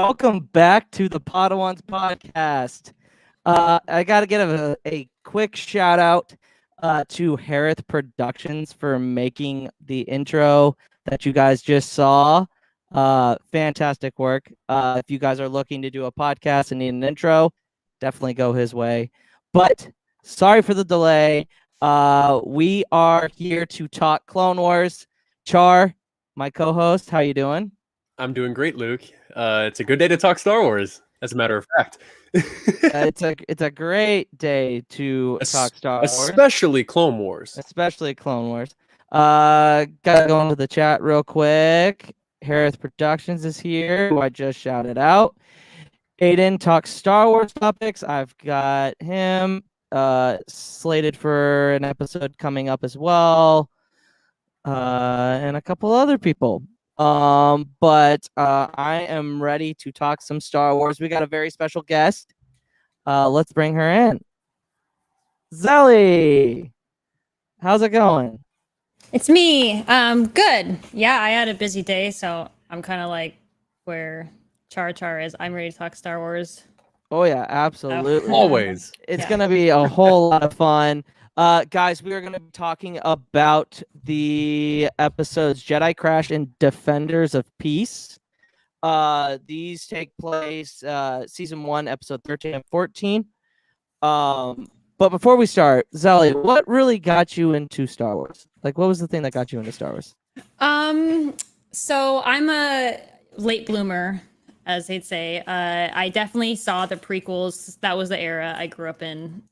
Welcome back to the Podwans Podcast. I got to give a quick shout out to Harith Productions for making the intro that you guys just saw. Fantastic work. If you guys are looking to do a podcast and need an intro, definitely go his way. But sorry for the delay. We are here to talk Clone Wars. Char, my co-host, how you doing? I'm doing great, Luke. It's a good day to talk Star Wars, as a matter of fact. It's a great day to talk Star Wars, especially Clone Wars. Gotta go into the chat real quick. Harith Productions is here, who I just shouted out. Aiden talks Star Wars topics. I've got him slated for an episode coming up as well, and a couple other people. But I am ready to talk some Star Wars. We got a very special guest. Let's bring her in. XELLLE, how's it going? It's me. Good. Yeah, I had a busy day, so I'm kind of like where Char is. I'm ready to talk Star Wars. Oh yeah, absolutely. Always. It's gonna be a whole lot of fun. Guys, we are going to be talking about the episodes Jedi Crash and Defenders of Peace. These take place season 1, episode 13 and 14. But before we start, XELLLE, what really got you into Star Wars? Like, what was the thing that got you into Star Wars? So I'm a late bloomer, as they'd say. I definitely saw the prequels. That was the era I grew up in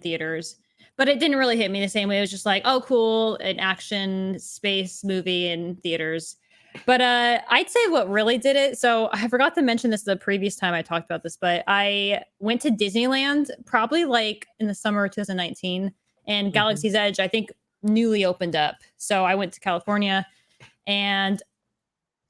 theaters. But it didn't really hit me the same way. It was just like, oh, cool, an action space movie in theaters. But I'd say what really did it. So I forgot to mention this the previous time I talked about this, but I went to Disneyland probably like in the summer of 2019, and Galaxy's Edge, I think, newly opened up. So I went to California, and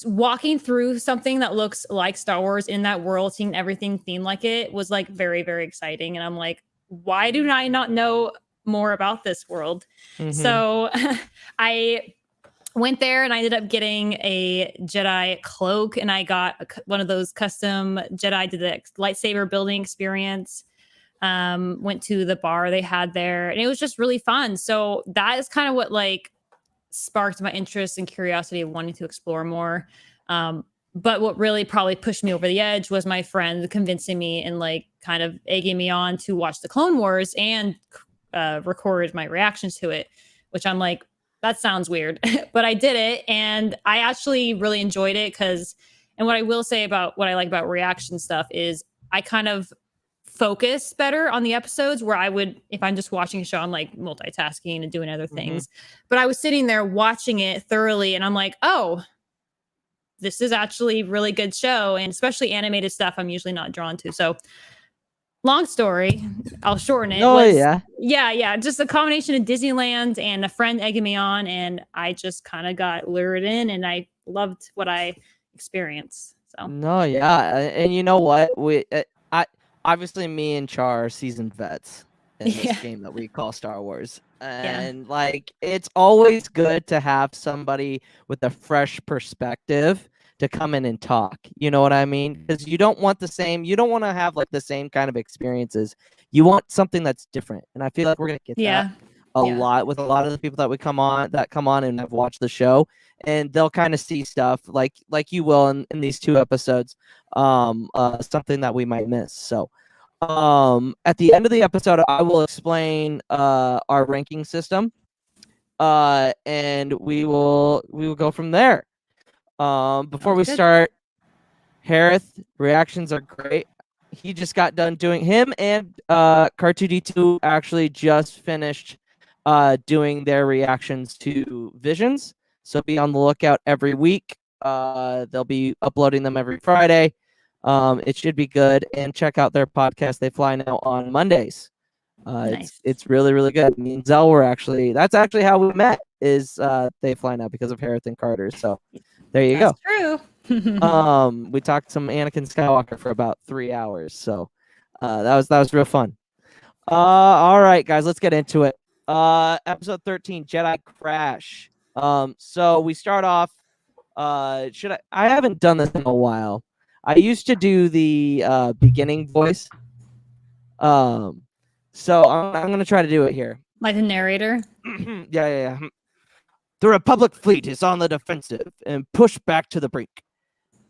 walking through something that looks like Star Wars in that world, seeing everything themed like it, was like very, very exciting. And I'm like, why do I not know more about this world? So I went there and I ended up getting a Jedi cloak, and I got one of those custom Jedi, did the lightsaber building experience. Went to the bar they had there, and it was just really fun. So that is kind of what like sparked my interest and curiosity of wanting to explore more. But what really probably pushed me over the edge was my friend convincing me and like kind of egging me on to watch the Clone Wars and recorded my reactions to it, which I'm like, that sounds weird, but I did it, and I actually really enjoyed it and what I will say about what I like about reaction stuff is I kind of focus better on the episodes, where I would, if I'm just watching a show, I'm like multitasking and doing other things, but I was sitting there watching it thoroughly, and I'm like, oh, this is actually a really good show, and especially animated stuff I'm usually not drawn to. So long story, I'll shorten it. Yeah. Just a combination of Disneyland and a friend egging me on, and I just kind of got lured in, and I loved what I experienced. So and you know what? I obviously me and Char are seasoned vets in this game that we call Star Wars, and like it's always good to have somebody with a fresh perspective to come in and talk, you know what I mean? Because you don't want to have like the same kind of experiences. You want something that's different, and I feel like we're gonna get that a lot with a lot of the people that come on and have watched the show, and they'll kind of see stuff like you will in these 2 episodes, something that we might miss. So at the end of the episode, I will explain our ranking system, and we will go from there. Before we start, Harith, reactions are great. He just got done doing him, and Car2D2 actually just finished doing their reactions to Visions. So be on the lookout every week. They'll be uploading them every Friday. It should be good, and check out their podcast. They fly now on Mondays. Nice. It's really, really good. Me and XELLLE were that's actually how we met, is they fly now because of Harith and Carter. So there you go. True. We talked some Anakin Skywalker for about 3 hours. So that was real fun. All right, guys, let's get into it. Episode 13, Jedi Crash. So we start off. I haven't done this in a while. I used to do the beginning voice. So I'm gonna try to do it here. Like the narrator. Yeah. The Republic fleet is on the defensive and pushed back to the brink.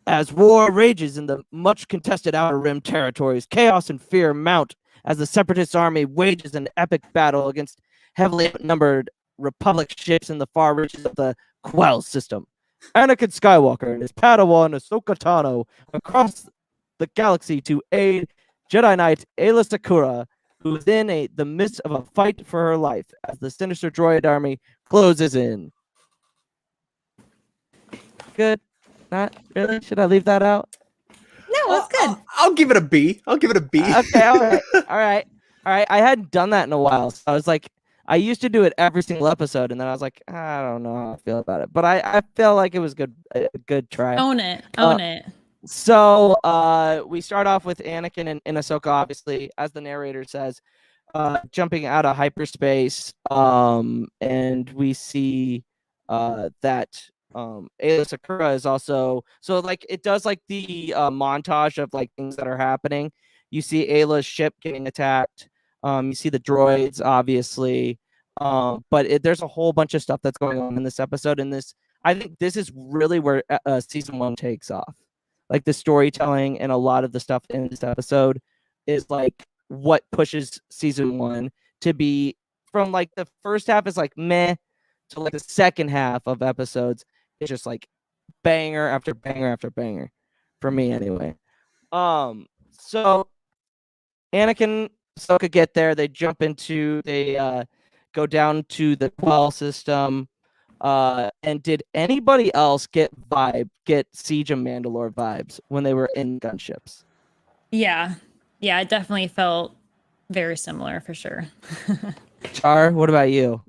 As war rages in the much contested Outer Rim territories, chaos and fear mount as the Separatist army wages an epic battle against heavily outnumbered Republic ships in the far reaches of the Quell system. Anakin Skywalker and his Padawan Ahsoka Tano across the galaxy to aid Jedi Knight Aayla Secura, who is in the midst of a fight for her life as the sinister droid army closes in. Good. Not really? Should I leave that out? No, it's good. I'll give it a B. I'll give it a B. Okay, all right. I hadn't done that in a while, so I was like, I used to do it every single episode, and then I was like, I don't know how I feel about it, but I feel like it was a good try. Own it. So we start off with Anakin and Ahsoka, obviously, as the narrator says, jumping out of hyperspace, and we see that Aayla Secura is also, so like it does like the montage of like things that are happening. You see Ayla's ship getting attacked. You see the droids, obviously, but there's a whole bunch of stuff that's going on in this episode. And I think this is really where season 1 takes off. Like the storytelling and a lot of the stuff in this episode is like what pushes season 1 to be, from like the first half is like meh to like the second half of episodes. It's just like banger after banger after banger for me anyway. So Anakin, Ahsoka get there. They go down to the Quell system. And did anybody else get Siege of Mandalore vibes when they were in gunships? Yeah, it definitely felt very similar for sure. Char, what about you?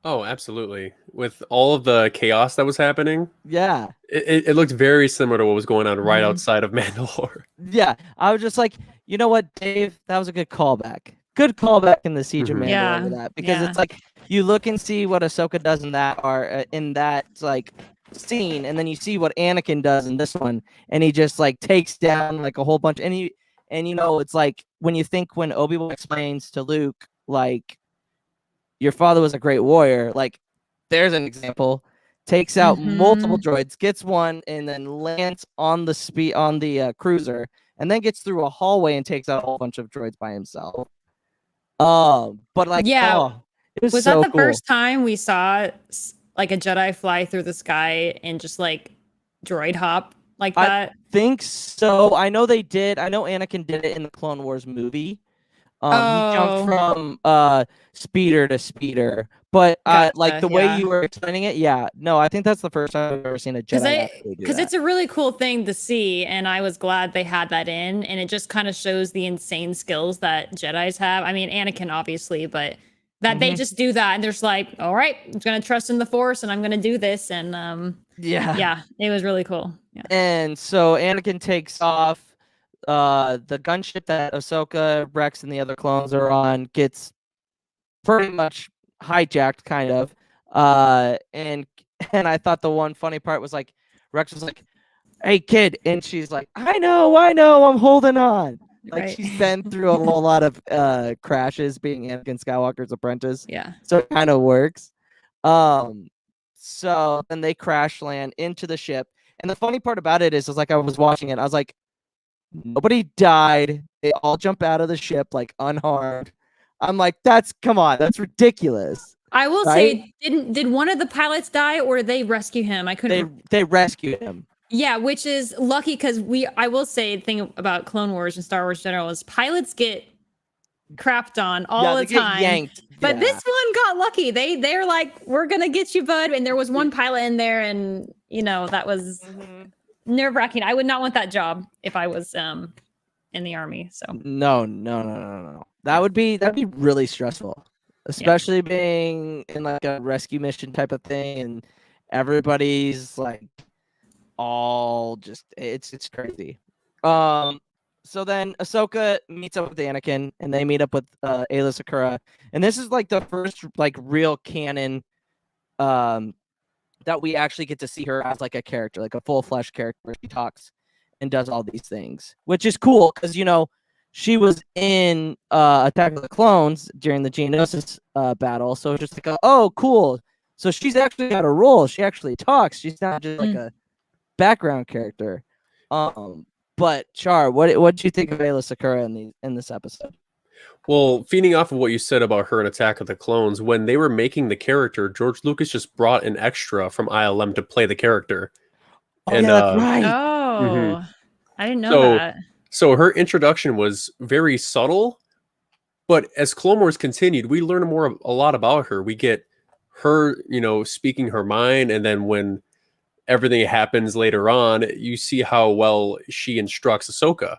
Oh, absolutely. With all of the chaos that was happening, yeah, it looked very similar to what was going on right outside of Mandalore. Yeah, I was just like, you know what, Dave, that was a good callback. Good callback in the Siege of Mandalore to that, because it's like you look and see what Ahsoka does in that like scene, and then you see what Anakin does in this one, and he just like takes down like a whole bunch, and you know, it's like when Obi-Wan explains to Luke like your father was a great warrior, like there's an example, takes out multiple droids, gets one, and then lands on the cruiser, and then gets through a hallway and takes out a whole bunch of droids by himself. But like, it was so that the cool. first time we saw like a Jedi fly through the sky and just like droid hop like that? I think so. I know they did. I know Anakin did it in the Clone Wars movie. He jumped from speeder to speeder, but like the way you were explaining it, I think that's the first time I've ever seen a Jedi because it's a really cool thing to see, and I was glad they had that in, and it just kind of shows the insane skills that Jedis have. I mean, Anakin obviously, but that they just do that, and they're just like, all right, I'm gonna trust in the Force, and I'm gonna do this, and it was really cool. Yeah. And so Anakin takes off. The gunship that Ahsoka, Rex, and the other clones are on gets pretty much hijacked, kind of. And I thought the one funny part was like Rex was like, "Hey, kid," and she's like, I know, I'm holding on." Like she's been through a whole lot of crashes being Anakin Skywalker's apprentice. Yeah. So it kind of works. So then they crash land into the ship. And the funny part about it is like I was watching it, I was like, nobody died. They all jump out of the ship like unharmed. I'm like, come on, that's ridiculous. I will say, did one of the pilots die or did they rescue him? I couldn't. They rescued him. Yeah, which is lucky because I will say the thing about Clone Wars and Star Wars in general is pilots get crapped on all the time. Yanked. But this one got lucky. They're like, we're gonna get you, bud. And there was one pilot in there, and you know that was nerve-wracking. I would not want that job if I was in the army. So no. That'd be really stressful, especially being in like a rescue mission type of thing, and everybody's like all just it's crazy. So then Ahsoka meets up with Anakin, and they meet up with Aayla Secura, and this is like the first like real canon that we actually get to see her as like a character, like a full flesh character where she talks. and does all these things, which is cool because she was in Attack of the Clones during the Geonosis battle, so it's just like, oh, cool. So she's actually got a role. She actually talks. She's not just like a background character. But Char, what did you think of Aayla Secura in this episode? Well, feeding off of what you said about her in Attack of the Clones, when they were making the character, George Lucas just brought an extra from ILM to play the character. Oh, and, yeah, that's right. Oh, I didn't know that. So her introduction was very subtle, but as Clone Wars continued, we learn a lot about her. We get her, speaking her mind, and then when everything happens later on, you see how well she instructs Ahsoka.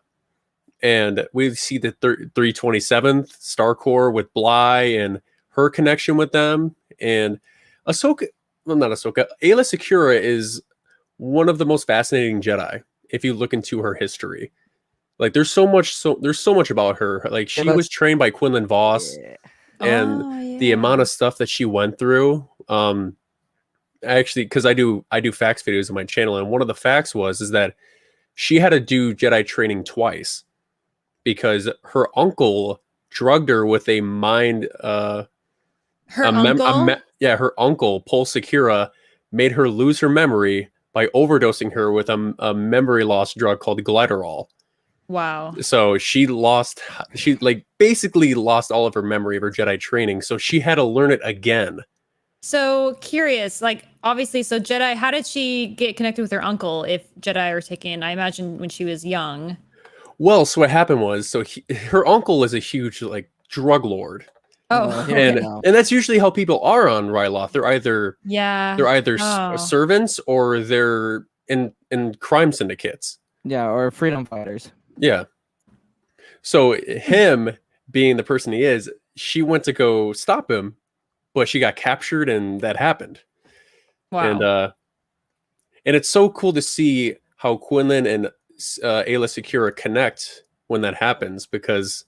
And we see the 327th Star Corps with Bly and her connection with them. And Ahsoka, well, not Ahsoka, Aayla Secura is one of the most fascinating Jedi if you look into her history. Like there's so much about her. Like she was trained by Quinlan Vos, and the amount of stuff that she went through. Actually, because I do facts videos on my channel, and one of the facts is that she had to do Jedi training twice because her uncle drugged her with a mind. Her uncle Pol Secura made her lose her memory by overdosing her with a memory loss drug called Glycerol. Wow. So she basically lost all of her memory of her Jedi training. So she had to learn it again. So curious, obviously, so Jedi, how did she get connected with her uncle if Jedi are taken, I imagine, when she was young? Well, so what happened was, her uncle is a huge, drug lord. Oh, and that's usually how people are on Ryloth. They're either servants or they're in crime syndicates. Yeah, or freedom fighters. Yeah. So him being the person he is, she went to go stop him, but she got captured and that happened. Wow. And it's so cool to see how Quinlan and Aayla Secura connect when that happens, because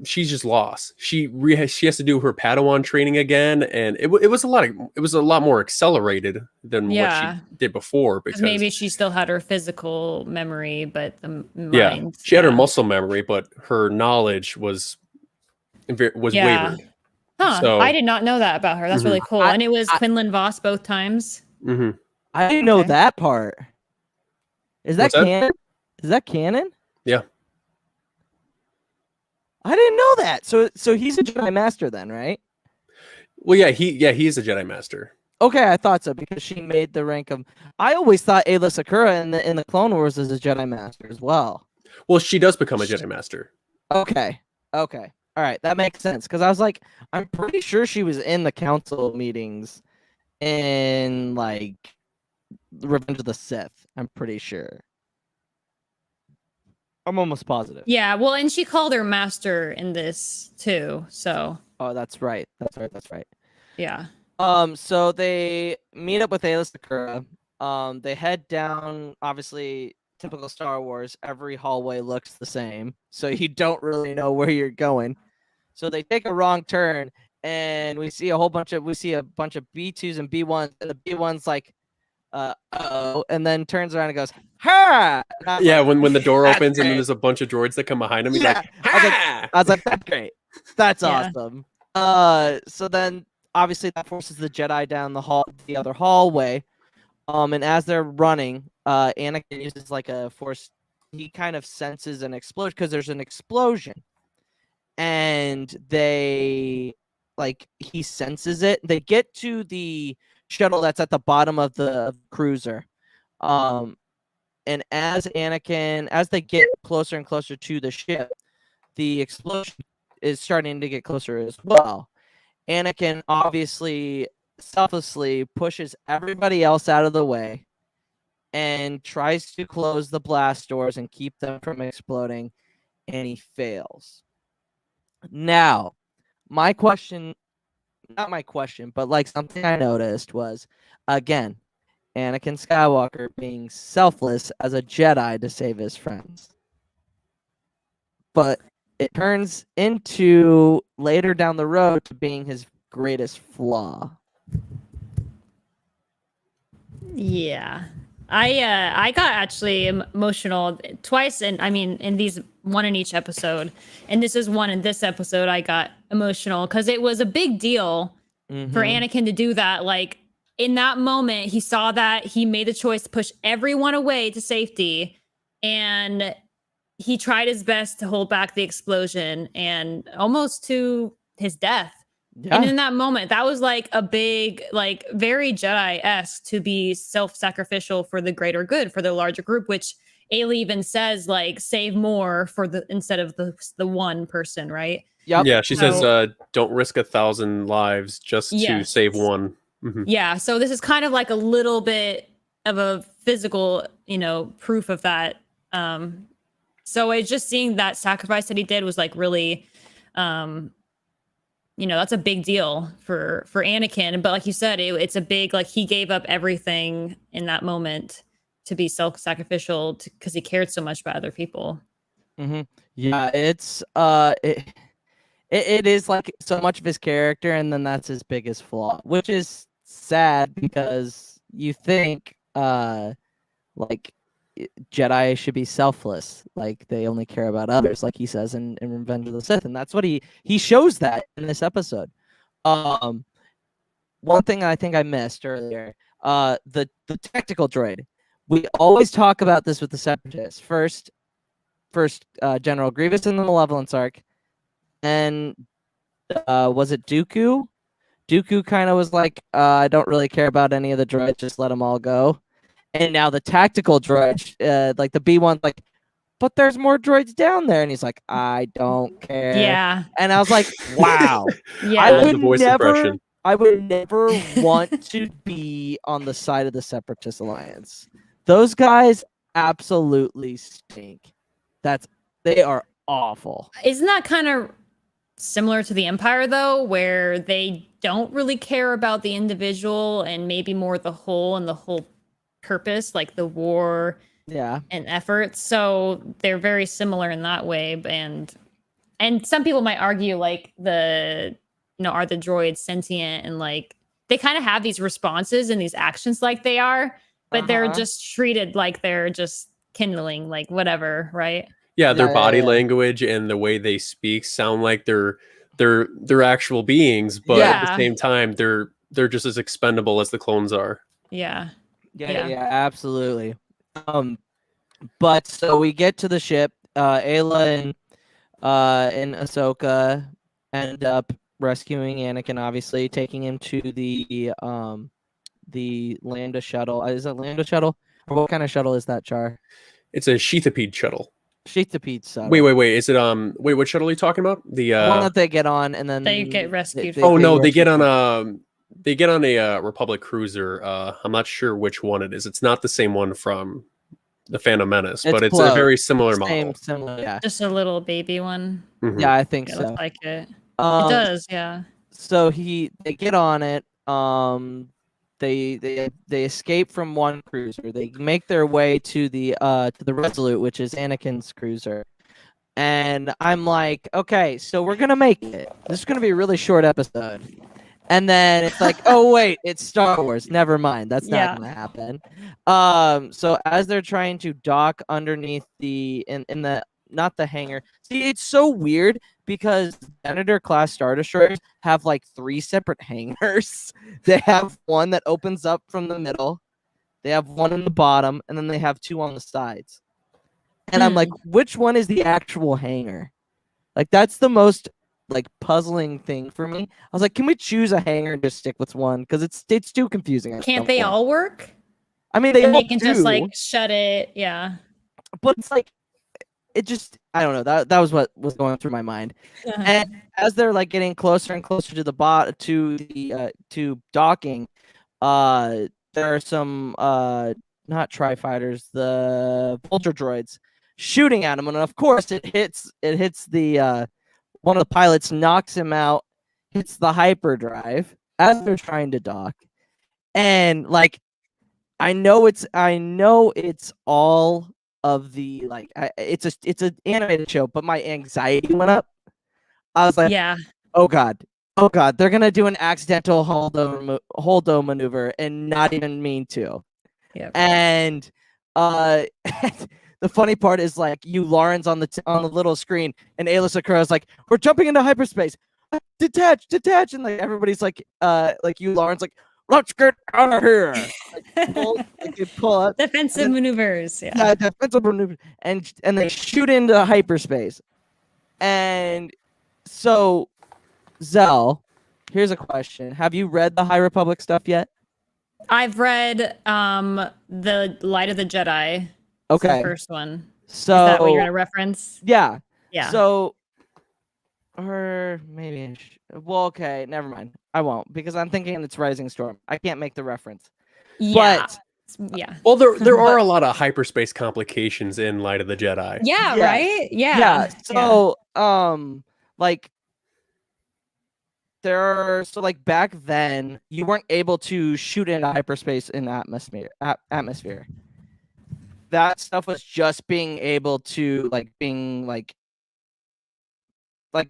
she's just lost. She has to do her Padawan training again, and it was a lot more accelerated than what she did before, because maybe she still had her physical memory, but the mind, she had her muscle memory, but her knowledge was wavered. Huh. So, I did not know that about her. That's really cool. And it was Quinlan Vos both times. Mm-hmm. I didn't know that part. Is that canon? Is that canon? Yeah. I didn't know that. So he's a Jedi Master then, right? Well, yeah, he is a Jedi Master. Okay, I thought so because she made the rank of. I always thought Aayla Secura in the Clone Wars is a Jedi Master as well. Well, she does become a Jedi Master. Okay. All right, that makes sense because I was like, I'm pretty sure she was in the council meetings in Revenge of the Sith. I'm pretty sure. I'm almost positive. Yeah, well, and she called her master in this too. So. Oh, that's right. Yeah. So they meet up with Aayla Secura. They head down. Obviously, typical Star Wars. Every hallway looks the same, so you don't really know where you're going. So they take a wrong turn, and we see a bunch of B2s and B1s, and the B1's like, and then turns around and goes, ha! And yeah, when the door opens and then there's a bunch of droids that come behind him, he's like, ha! I was like, that's great. That's awesome. So then obviously that forces the Jedi down the other hallway. And as they're running, Anakin uses a force. He kind of senses an explosion because there's an explosion, and he senses it. They get to the shuttle that's at the bottom of the cruiser, and as they get closer and closer to the ship, the explosion is starting to get closer as well. Anakin obviously selflessly pushes everybody else out of the way and tries to close the blast doors and keep them from exploding, and he fails. Now, not my question, but something I noticed was, again, Anakin Skywalker being selfless as a Jedi to save his friends. But it turns into, later down the road, to being his greatest flaw. Yeah. I got actually emotional twice, and I mean in these one in each episode, and this is one in this episode. I got emotional because it was a big deal for Anakin to do that. Like in that moment, he saw that he made the choice to push everyone away to safety, and he tried his best to hold back the explosion and almost to his death. Yeah. And in that moment, that was like a big, like very Jedi-esque to be self-sacrificial for the greater good, for the larger group, which Ailey even says, like, save more for the instead of the one person, right? Yep. Yeah, she says, don't risk 1,000 lives just to save one. Yeah, so this is kind of like a little bit of a physical, proof of that. So it's just seeing that sacrifice that he did was like really, that's a big deal for Anakin. But like you said, it's a big, like he gave up everything in that moment to be self-sacrificial because he cared so much about other people. Yeah, it's it is like so much of his character, and then that's his biggest flaw, which is sad because you think like Jedi should be selfless, like they only care about others, like he says in Revenge of the Sith, and that's what he shows that in this episode. One thing I think I missed earlier, the tactical droid. We always talk about this with the Separatists. First General Grievous in the Malevolence arc, and was it Dooku? Dooku kind of was like, I don't really care about any of the droids, just let them all go. And now the tactical droid, like the B1, like, but there's more droids down there. And he's like, I don't care. Yeah. And I was like, wow. Yeah. I would never want to be on the side of the Separatist Alliance. Those guys absolutely stink. They are awful. Isn't that kind of similar to the Empire, though, where they don't really care about the individual and maybe more the whole and the whole purpose, like the war and efforts? So they're very similar in that way. And some people might argue like are the droids sentient, and like they kind of have these responses and these actions like they are, but they're just treated like they're just kindling, like whatever, right? Yeah, their body language and the way they speak sound like they're actual beings, but at the same time they're just as expendable as the clones are. Yeah, absolutely. But so we get to the ship. Ayla and Ahsoka end up rescuing Anakin, obviously taking him to the Lambda shuttle. Is it Lambda shuttle, or what kind of shuttle is that, Char? It's a Sheathipede shuttle. Sheathipede shuttle. Wait. Is it what shuttle are you talking about? The one that they get on and then they get rescued. They get on a Republic cruiser. I'm not sure which one it is. It's not the same one from the Phantom Menace, but it's a very similar model. Similar, yeah. Just a little baby one. Yeah, I think so. Looks like it. It does, yeah. So they get on it. They escape from one cruiser. They make their way to the Resolute, which is Anakin's cruiser. And I'm like, okay, so we're gonna make it. This is gonna be a really short episode. And then it's like, oh wait, it's Star Wars. Never mind. That's not gonna happen. So as they're trying to dock underneath in the not the hangar. See, it's so weird because Senator class Star Destroyers have like 3 separate hangars. They have one that opens up from the middle. They have one in the bottom, and then they have 2 on the sides. And I'm like, which one is the actual hangar? Like, that's the most like puzzling thing for me. I was like, can we choose a hangar and just stick with one? Because it's too confusing. Can't they all work? I mean, they can just like shut it. Yeah. But it's like, it just, I don't know. That was what was going through my mind. And as they're like getting closer and closer to the to docking, there are some not tri-fighters, the vulture droids shooting at him, and of course it hits the one of the pilots, knocks him out, hits the hyperdrive as they're trying to dock. And like, I know it's all of the like it's an animated show, but my anxiety went up. I was like, oh god, they're gonna do an accidental holdo maneuver and not even mean to. Yep. And the funny part is like Lauren's on the little screen, and Ayla Sakura is like, "We're jumping into hyperspace. Detach," and like everybody's like Lauren's like, "Let's get out of here." Pull up. Defensive maneuvers. Yeah. Defensive maneuvers, and they shoot into hyperspace. And so, Zell, here's a question: have you read the High Republic stuff yet? I've read the Light of the Jedi. Okay. The first one. So is that what you're gonna reference? Yeah. Yeah. So, or maybe. Well, okay, never mind. I won't, because I'm thinking it's Rising Storm. I can't make the reference. Yeah. But yeah. Well, there are a lot of hyperspace complications in Light of the Jedi. Yeah. Yeah. Right. Yeah. Yeah. So, like. Like back then, you weren't able to shoot into hyperspace in atmosphere. That stuff was just being able to the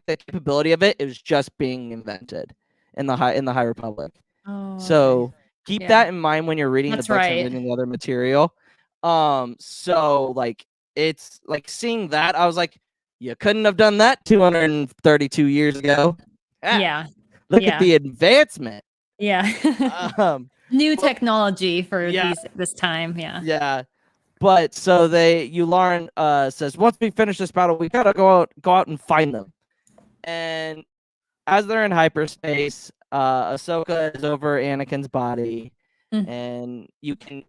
capability of it. It was just being invented in the High Republic. Oh, so keep that in mind when you're reading That's the books right. and reading the other material. So like it's like seeing that, I was like, you couldn't have done that 232 years ago. Yeah. Look at the advancement. Yeah. New technology for this time. Yeah. Yeah. But so Lauren says, once we finish this battle, we gotta go out and find them. And as they're in hyperspace, Ahsoka is over Anakin's body, and you can,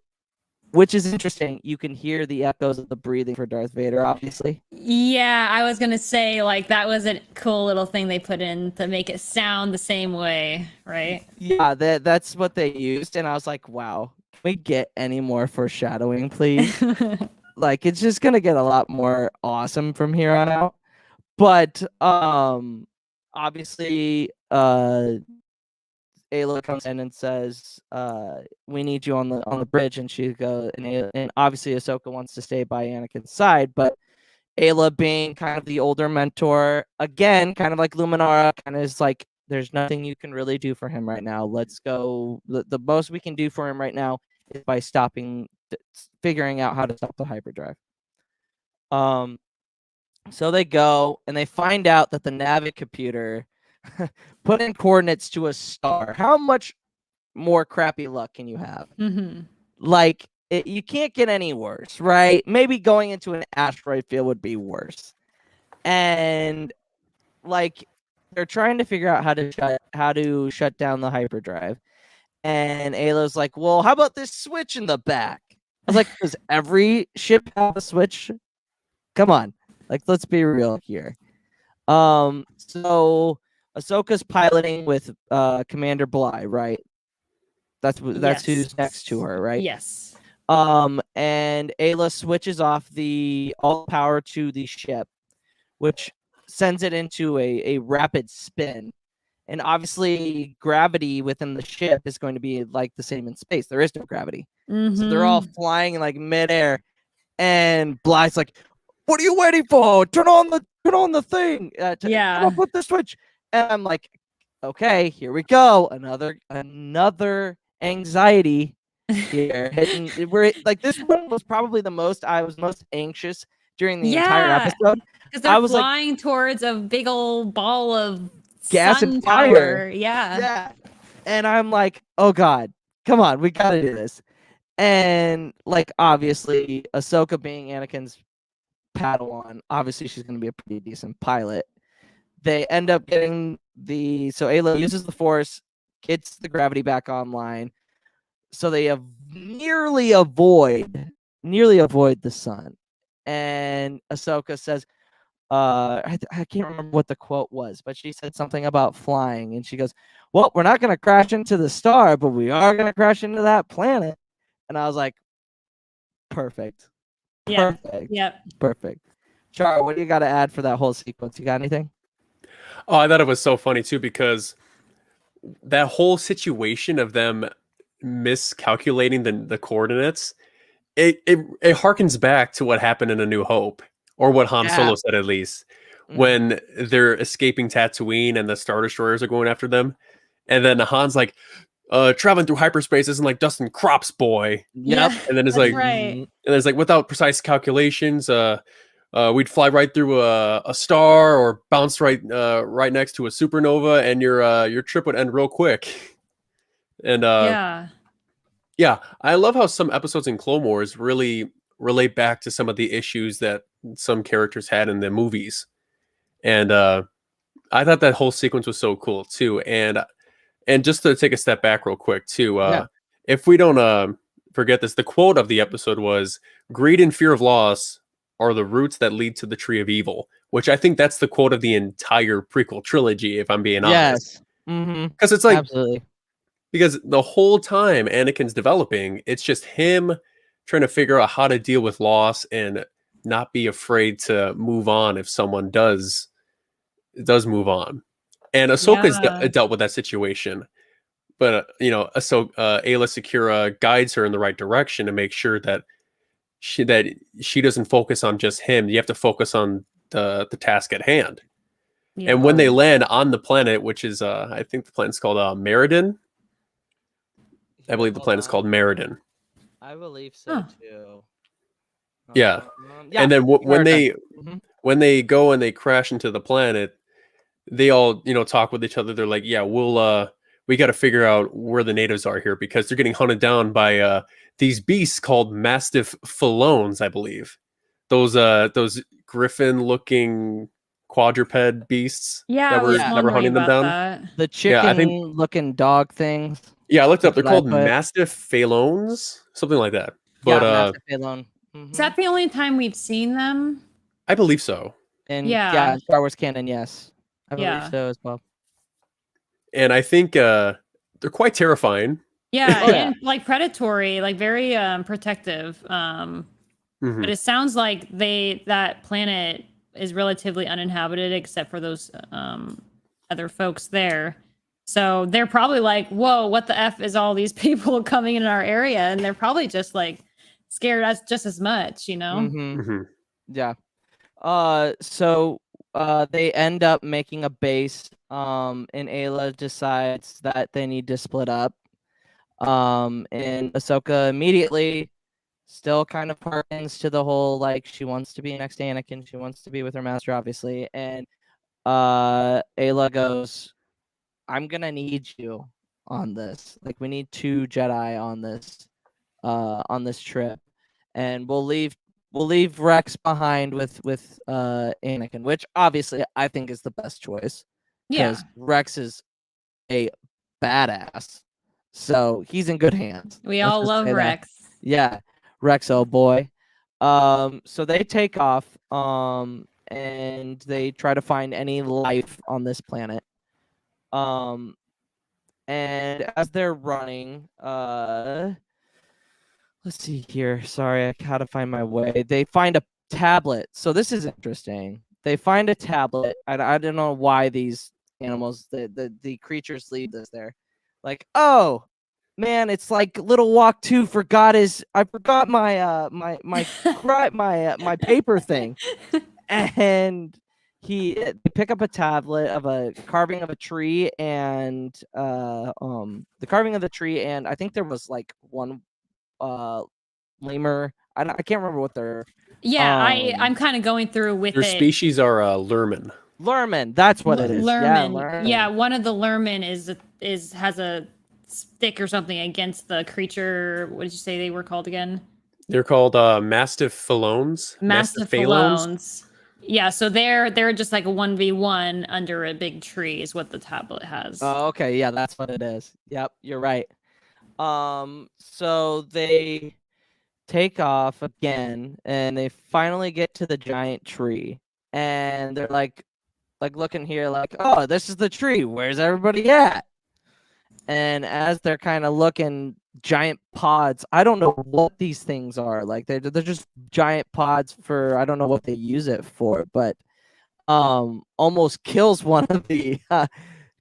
which is interesting, you can hear the echoes of the breathing for Darth Vader, obviously. Yeah, I was gonna say, like, that was a cool little thing they put in to make it sound the same way, right? Yeah, that's what they used, and I was like, wow, can we get any more foreshadowing, please? Like, it's just gonna get a lot more awesome from here on out. But obviously, Ayla comes in and says, "We need you on the bridge," and she goes, and obviously Ahsoka wants to stay by Anakin's side, but Ayla, being kind of the older mentor, again, kind of like Luminara, kind of is like, "There's nothing you can really do for him right now. Let's go. The most we can do for him right now is by figuring out how to stop the hyperdrive." So they go and they find out that the Navic computer put in coordinates to a star. How much more crappy luck can you have? Like, you can't get any worse, right? Maybe going into an asteroid field would be worse. And like, they're trying to figure out how to shut down the hyperdrive. And Ayla's like, "Well, how about this switch in the back?" I was like, "Does every ship have a switch? Come on, like, let's be real here." So Ahsoka's piloting with Commander Bly, right? That's who's next to her, right? Yes. And Ayla switches off all power to the ship, which sends it into a rapid spin. And obviously, gravity within the ship is going to be like the same in space. There is no gravity, so they're all flying in like midair. And Bly's like, "What are you waiting for? Turn on the thing. Come up with the switch." And I'm like, "Okay, here we go. Another anxiety here." We're like, this one was probably I was most anxious during the entire episode, because they're flying towards a big old ball of gas and fire. Yeah. And I'm like, "Oh God, come on, we gotta do this." And like, obviously, Ahsoka being Anakin's Padawan, obviously she's going to be a pretty decent pilot. They end up getting so Ayla uses the Force, gets the gravity back online, so they nearly avoid the sun. And Ahsoka says, I can't remember what the quote was, but she said something about flying, and she goes, "Well, we're not going to crash into the star, but we are going to crash into that planet." And I was like, perfect. Perfect. Yep. Perfect. Char, what do you got to add for that whole sequence? You got anything? Oh, I thought it was so funny too, because that whole situation of them miscalculating the coordinates, it harkens back to what happened in A New Hope, or what Han Solo said, at least, when they're escaping Tatooine and the Star Destroyers are going after them. And then Han's like, traveling through hyperspace isn't like dust and crops, boy. Yep. And then it's That's like, right. and it's like without precise calculations, we'd fly right through a star or bounce right next to a supernova, and your trip would end real quick. And yeah, I love how some episodes in Clone Wars really relate back to some of the issues that some characters had in the movies. And I thought that whole sequence was so cool too. And just to take a step back real quick too, if we don't forget this, the quote of the episode was, "Greed and fear of loss are the roots that lead to the tree of evil," which I think that's the quote of the entire prequel trilogy, if I'm being honest. Yes. Because it's like, absolutely. Because the whole time Anakin's developing, it's just him trying to figure out how to deal with loss and not be afraid to move on if someone does move on. And Ahsoka's dealt with that situation. But, Ayla Secura guides her in the right direction to make sure that she doesn't focus on just him. You have to focus on the task at hand. Yeah. And when they land on the planet, which is, I think the planet's called Meriden. I believe the planet's called Meriden. I believe so too. Yeah. And then when they go and they crash into the planet, they all, talk with each other. They're like, yeah, we got to figure out where the natives are here, because they're getting hunted down by these beasts called Mastiff Falones, I believe. Those griffin-looking quadruped beasts that were hunting them down. That. The chicken-looking dog things. Yeah, I looked up. They're called Mastiff Falones, something like that. But Mastiff Falone. Is that the only time we've seen them? I believe so. And Star Wars canon, yes. I believe so as well. And I think they're quite terrifying. Yeah, and like predatory, like very protective. But it sounds like that planet is relatively uninhabited except for those other folks there. So they're probably like, whoa, what the F is all these people coming in our area? And they're probably just like scared us just as much, Yeah. So they end up making a base, and Ayla decides that they need to split up. And Ahsoka immediately still kind of harkens to the whole, like, she wants to be next to Anakin. She wants to be with her master, obviously. And Ayla goes, I'm going to need you on this. Like, we need 2 Jedi on this trip. And we'll leave Rex behind with Anakin, which obviously I think is the best choice. Because Rex is a badass. So he's in good hands. We all love Rex. Yeah. Rex, oh boy. So they take off and they try to find any life on this planet. And as they're running, let's see here. Sorry, I gotta find my way. They find a tablet. So this is interesting. They find a tablet. I don't know why these animals, the creatures leave this there. Like, oh man, it's like Little Walk 2 I forgot my my paper thing. And they pick up a tablet of a carving of a tree and the carving of the tree, and I think there was like one lemur. I can't remember what they're I'm kind of going through with their species are lurmen. Lurmen, that's what it is. Lurmen. Yeah, one of the lurmen has a stick or something against the creature. What did you say they were called again? They're called Mastiff Falones. Mastiff Falones. Yeah, so they're just like a 1v1 under a big tree is what the tablet has. Oh, okay, yeah, that's what it is. Yep, you're right. So they take off again, and they finally get to the giant tree, and they're like looking here, like, oh, this is the tree. Where's everybody at? And as they're kind of looking, giant pods. I don't know what these things are. Like they're just giant pods for, I don't know what they use it for, but almost kills one of the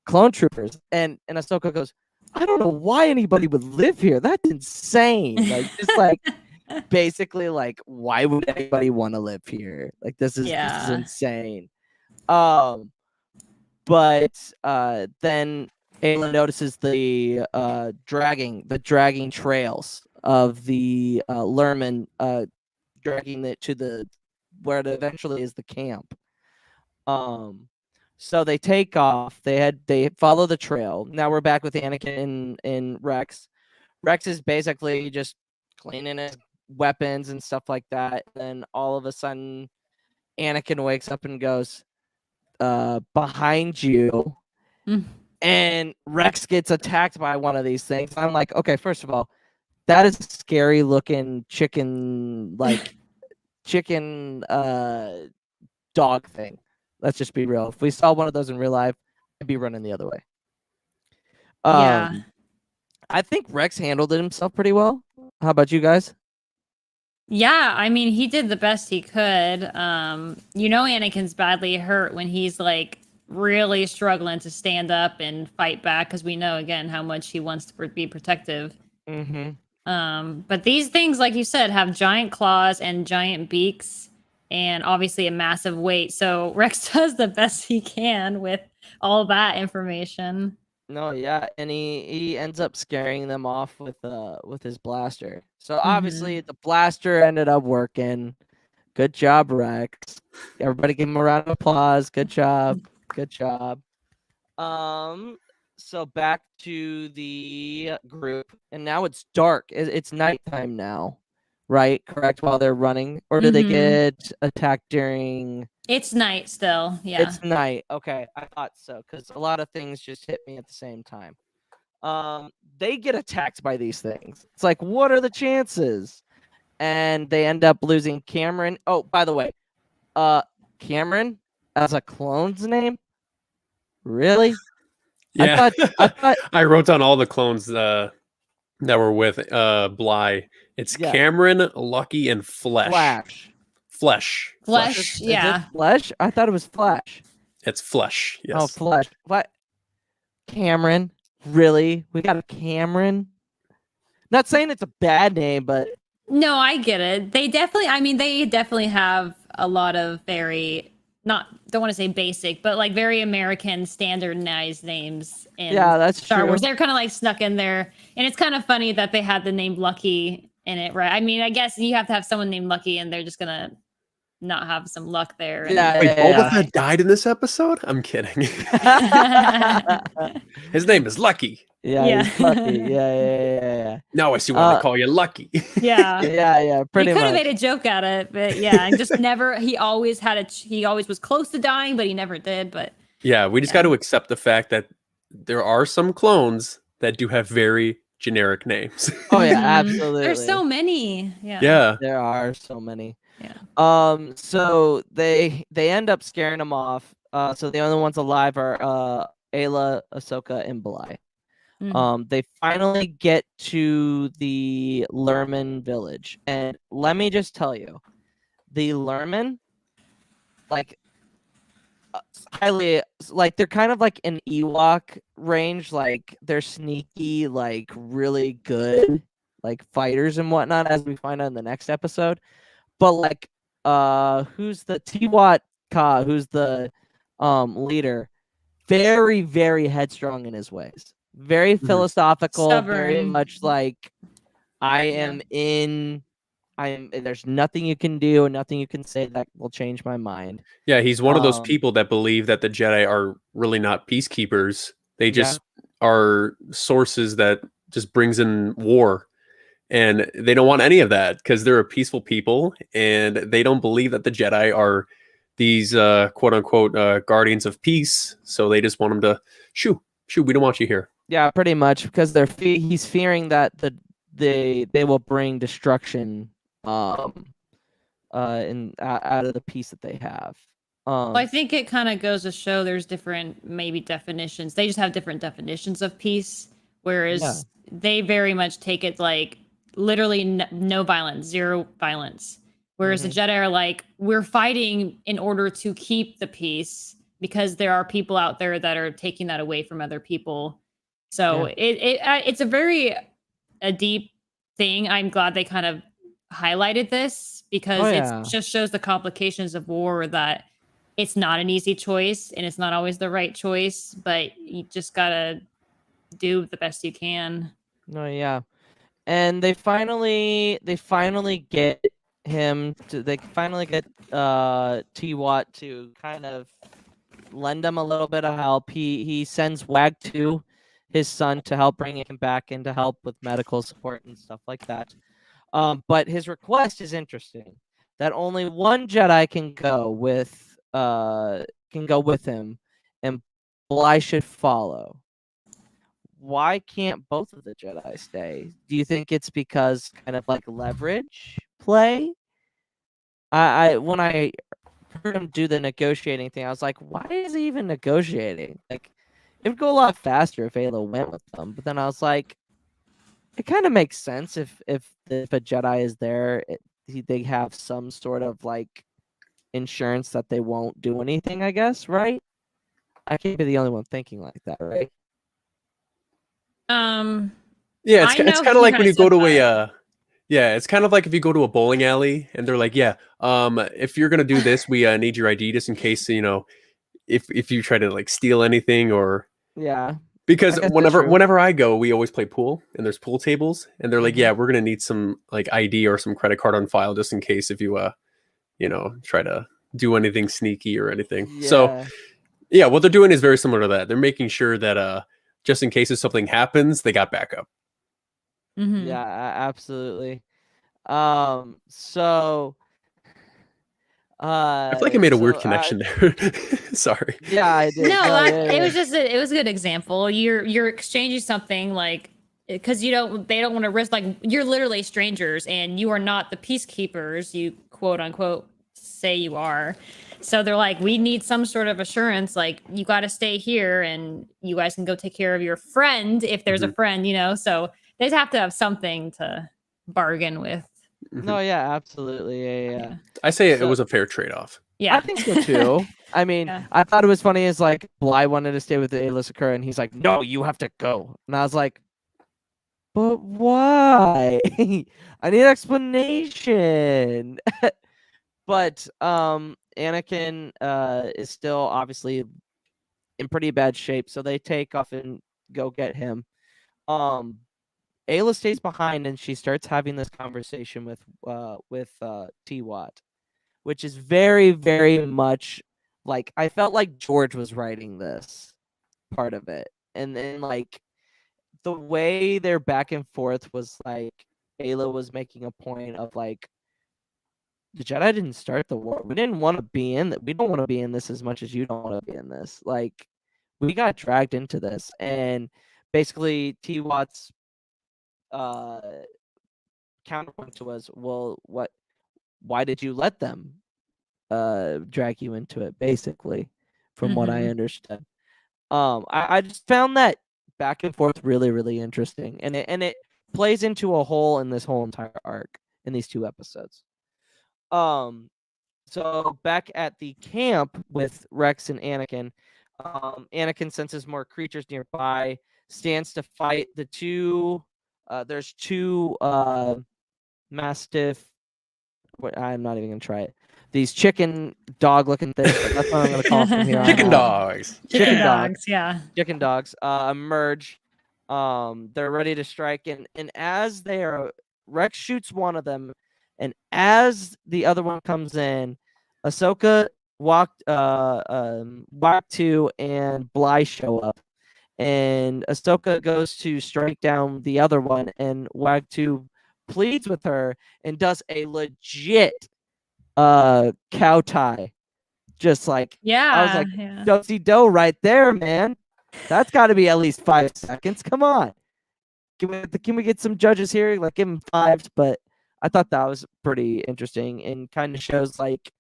clone troopers. And Ahsoka goes, I don't know why anybody would live here. That's insane. Like just like basically like, why would anybody want to live here? Like this is insane. But then Ayla notices the dragging trails of the Lerman, dragging it to the where it eventually is the camp. So they take off. They follow the trail. Now we're back with Anakin and Rex. Rex is basically just cleaning his weapons and stuff like that. And then all of a sudden, Anakin wakes up and goes, behind you. And Rex gets attacked by one of these things. I'm like, okay, first of all, that is a scary looking chicken dog thing. Let's just be real. If we saw one of those in real life, I'd be running the other way. Yeah. I think Rex handled it himself pretty well. How about you guys? Yeah, I mean, he did the best he could. Anakin's badly hurt when he's like really struggling to stand up and fight back because we know again how much he wants to be protective. But these things, like you said, have giant claws and giant beaks and obviously a massive weight. So Rex does the best he can with all that information. No, yeah, and he ends up scaring them off with his blaster. So obviously the blaster ended up working. Good job, Rex. Everybody give him a round of applause. Good job. Good job. So back to the group, and now it's dark. It's nighttime now, right? Correct. While they're running, or do they get attacked during? It's night still. Yeah. It's night. Okay, I thought so because a lot of things just hit me at the same time. They get attacked by these things. It's like, what are the chances? And they end up losing Cameron. Oh, by the way, Cameron as a clone's name? Really? Yeah. I thought I wrote down all the clones that were with Bly. It's Cameron, Lucky, and Flesh. Flesh. Yeah. Is it Flesh? I thought it was Flash. It's Flesh. Yes. Oh, Flesh. What? Cameron? Really? We got a Cameron? Not saying it's a bad name, but no, I get it. They definitely have a lot of don't want to say basic, but like very American standardized names in that's Star Wars. true. They're kind of like snuck in there. And it's kind of funny that they had the name Lucky in it, right? I mean, I guess you have to have someone named Lucky and they're just going to not have some luck there. Wait, Boba Fett died in this episode? I'm kidding. His name is Lucky. Yeah. He's Lucky. Yeah. Now I see why they call you Lucky. Yeah. Yeah. Pretty much. He could have much. made a joke at it, but yeah, and just never. He always was close to dying, but he never did. But yeah, we just got to accept the fact that there are some clones that do have very generic names. Oh yeah, absolutely. There's so many. Yeah. There are so many. Yeah. So they end up scaring them off. So the only ones alive are Ayla, Ahsoka, and Bly. They finally get to the Lerman village, and let me just tell you, the Lerman, highly, they're kind of like an Ewok range, like they're sneaky, like really good, like fighters and whatnot, as we find out in the next episode. But who's the Tiwat Ka, who's the leader, very, very headstrong in his ways. Very philosophical, stubborn. Very much like there's nothing you can do, nothing you can say that will change my mind. Yeah, he's one of those people that believe that the Jedi are really not peacekeepers. They just are sources that just brings in war. And they don't want any of that because they're a peaceful people and they don't believe that the Jedi are these quote unquote guardians of peace. So they just want them to shoo, we don't want you here. Yeah, pretty much because he's fearing that they will bring destruction out of the peace that they have. Well, I think it kind of goes to show there's different maybe definitions. They just have different definitions of peace, whereas they very much take it like literally no violence, zero violence. Whereas the Jedi are like, we're fighting in order to keep the peace because there are people out there that are taking that away from other people. So it's a very deep thing. I'm glad they kind of highlighted this because it just shows the complications of war, that it's not an easy choice and it's not always the right choice, but you just gotta do the best you can. No, yeah. And they finally get him to T-Watt to kind of lend him a little bit of help. He sends Wag-2, his son, to help bring him back and to help with medical support and stuff like that. But his request is interesting, that only one Jedi can go with him, and Bly should follow. Why can't both of the Jedi stay? Do you think it's because kind of like leverage play? When I heard him do the negotiating thing, I was like, why is he even negotiating? Like, it would go a lot faster if Ayla went with them. But then I was like, it kind of makes sense if a Jedi is there, they have some sort of like insurance that they won't do anything, I guess, right? I can't be the only one thinking like that, right? Yeah, it's kind of like when you go to it's kind of like if you go to a bowling alley and they're like, if you're gonna do this, we need your ID just in case, if you try to like steal anything or because whenever I go, we always play pool and there's pool tables and they're like, we're gonna need some like ID or some credit card on file just in case if you try to do anything sneaky or anything. So what they're doing is very similar to that. They're making sure that just in case if something happens, they got backup. Yeah, absolutely. So I feel like I made a weird connection there. Sorry. Yeah, I did. No, it was just it was a good example. You're exchanging something like because they don't want to risk, like, you're literally strangers and you are not the peacekeepers you quote unquote say you are. So they're like, we need some sort of assurance, like, you got to stay here and you guys can go take care of your friend if there's a friend, so they just have to have something to bargain with. No, yeah, absolutely. Yeah. I say it was a fair trade-off. Yeah, I think so too. I mean, I thought it was funny as like Bly wanted to stay with Ayla Secura and he's like, no, you have to go. And I was like, but why? I need explanation. But Anakin is still obviously in pretty bad shape, so they take off and go get him. Ayla stays behind and she starts having this conversation with T-Watt, which is very, very much like, I felt like George was writing this part of it. And then like the way their back and forth was like, Ayla was making a point of like, the Jedi didn't start the war. We didn't want to be in that. We don't want to be in this as much as you don't want to be in this. Like, we got dragged into this. And basically T-Watt's counterpoint to was, well, why did you let them drag you into it, basically, from what I understood. I just found that back and forth really, really interesting. And it plays into a hole in this whole entire arc in these 2 episodes. So back at the camp with Rex and Anakin, Anakin senses more creatures nearby, stands to fight the 2. There's 2 Mastiff. I'm not even gonna try it. These chicken dog looking things. That's what I'm gonna call them from here on Chicken out. dogs. Chicken dogs. Yeah. Chicken dogs emerge. They're ready to strike, and as they are, Rex shoots one of them, and as the other one comes in, Ahsoka, Wag-2, and Bly show up, and Ahsoka goes to strike down the other one, and Wag-2 pleads with her and does a legit cow tie. Just like, I was like, do-si-do right there, man. That's got to be at least 5 seconds. Come on. Can we get some judges here? Like, give him 5s, but I thought that was pretty interesting and kind of shows like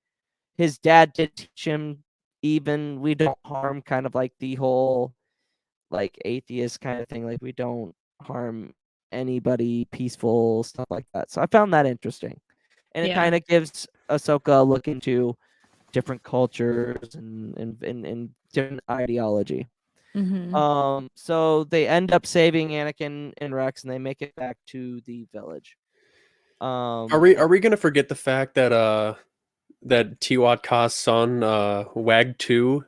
his dad did teach him, even we don't harm, kind of like the whole like atheist kind of thing. Like, we don't harm anybody, peaceful stuff like that. So I found that interesting. And it kind of gives Ahsoka a look into different cultures and different ideology. So they end up saving Anakin and Rex, and they make it back to the village. Are we gonna forget the fact that that T-Watt Ka's son Wag-2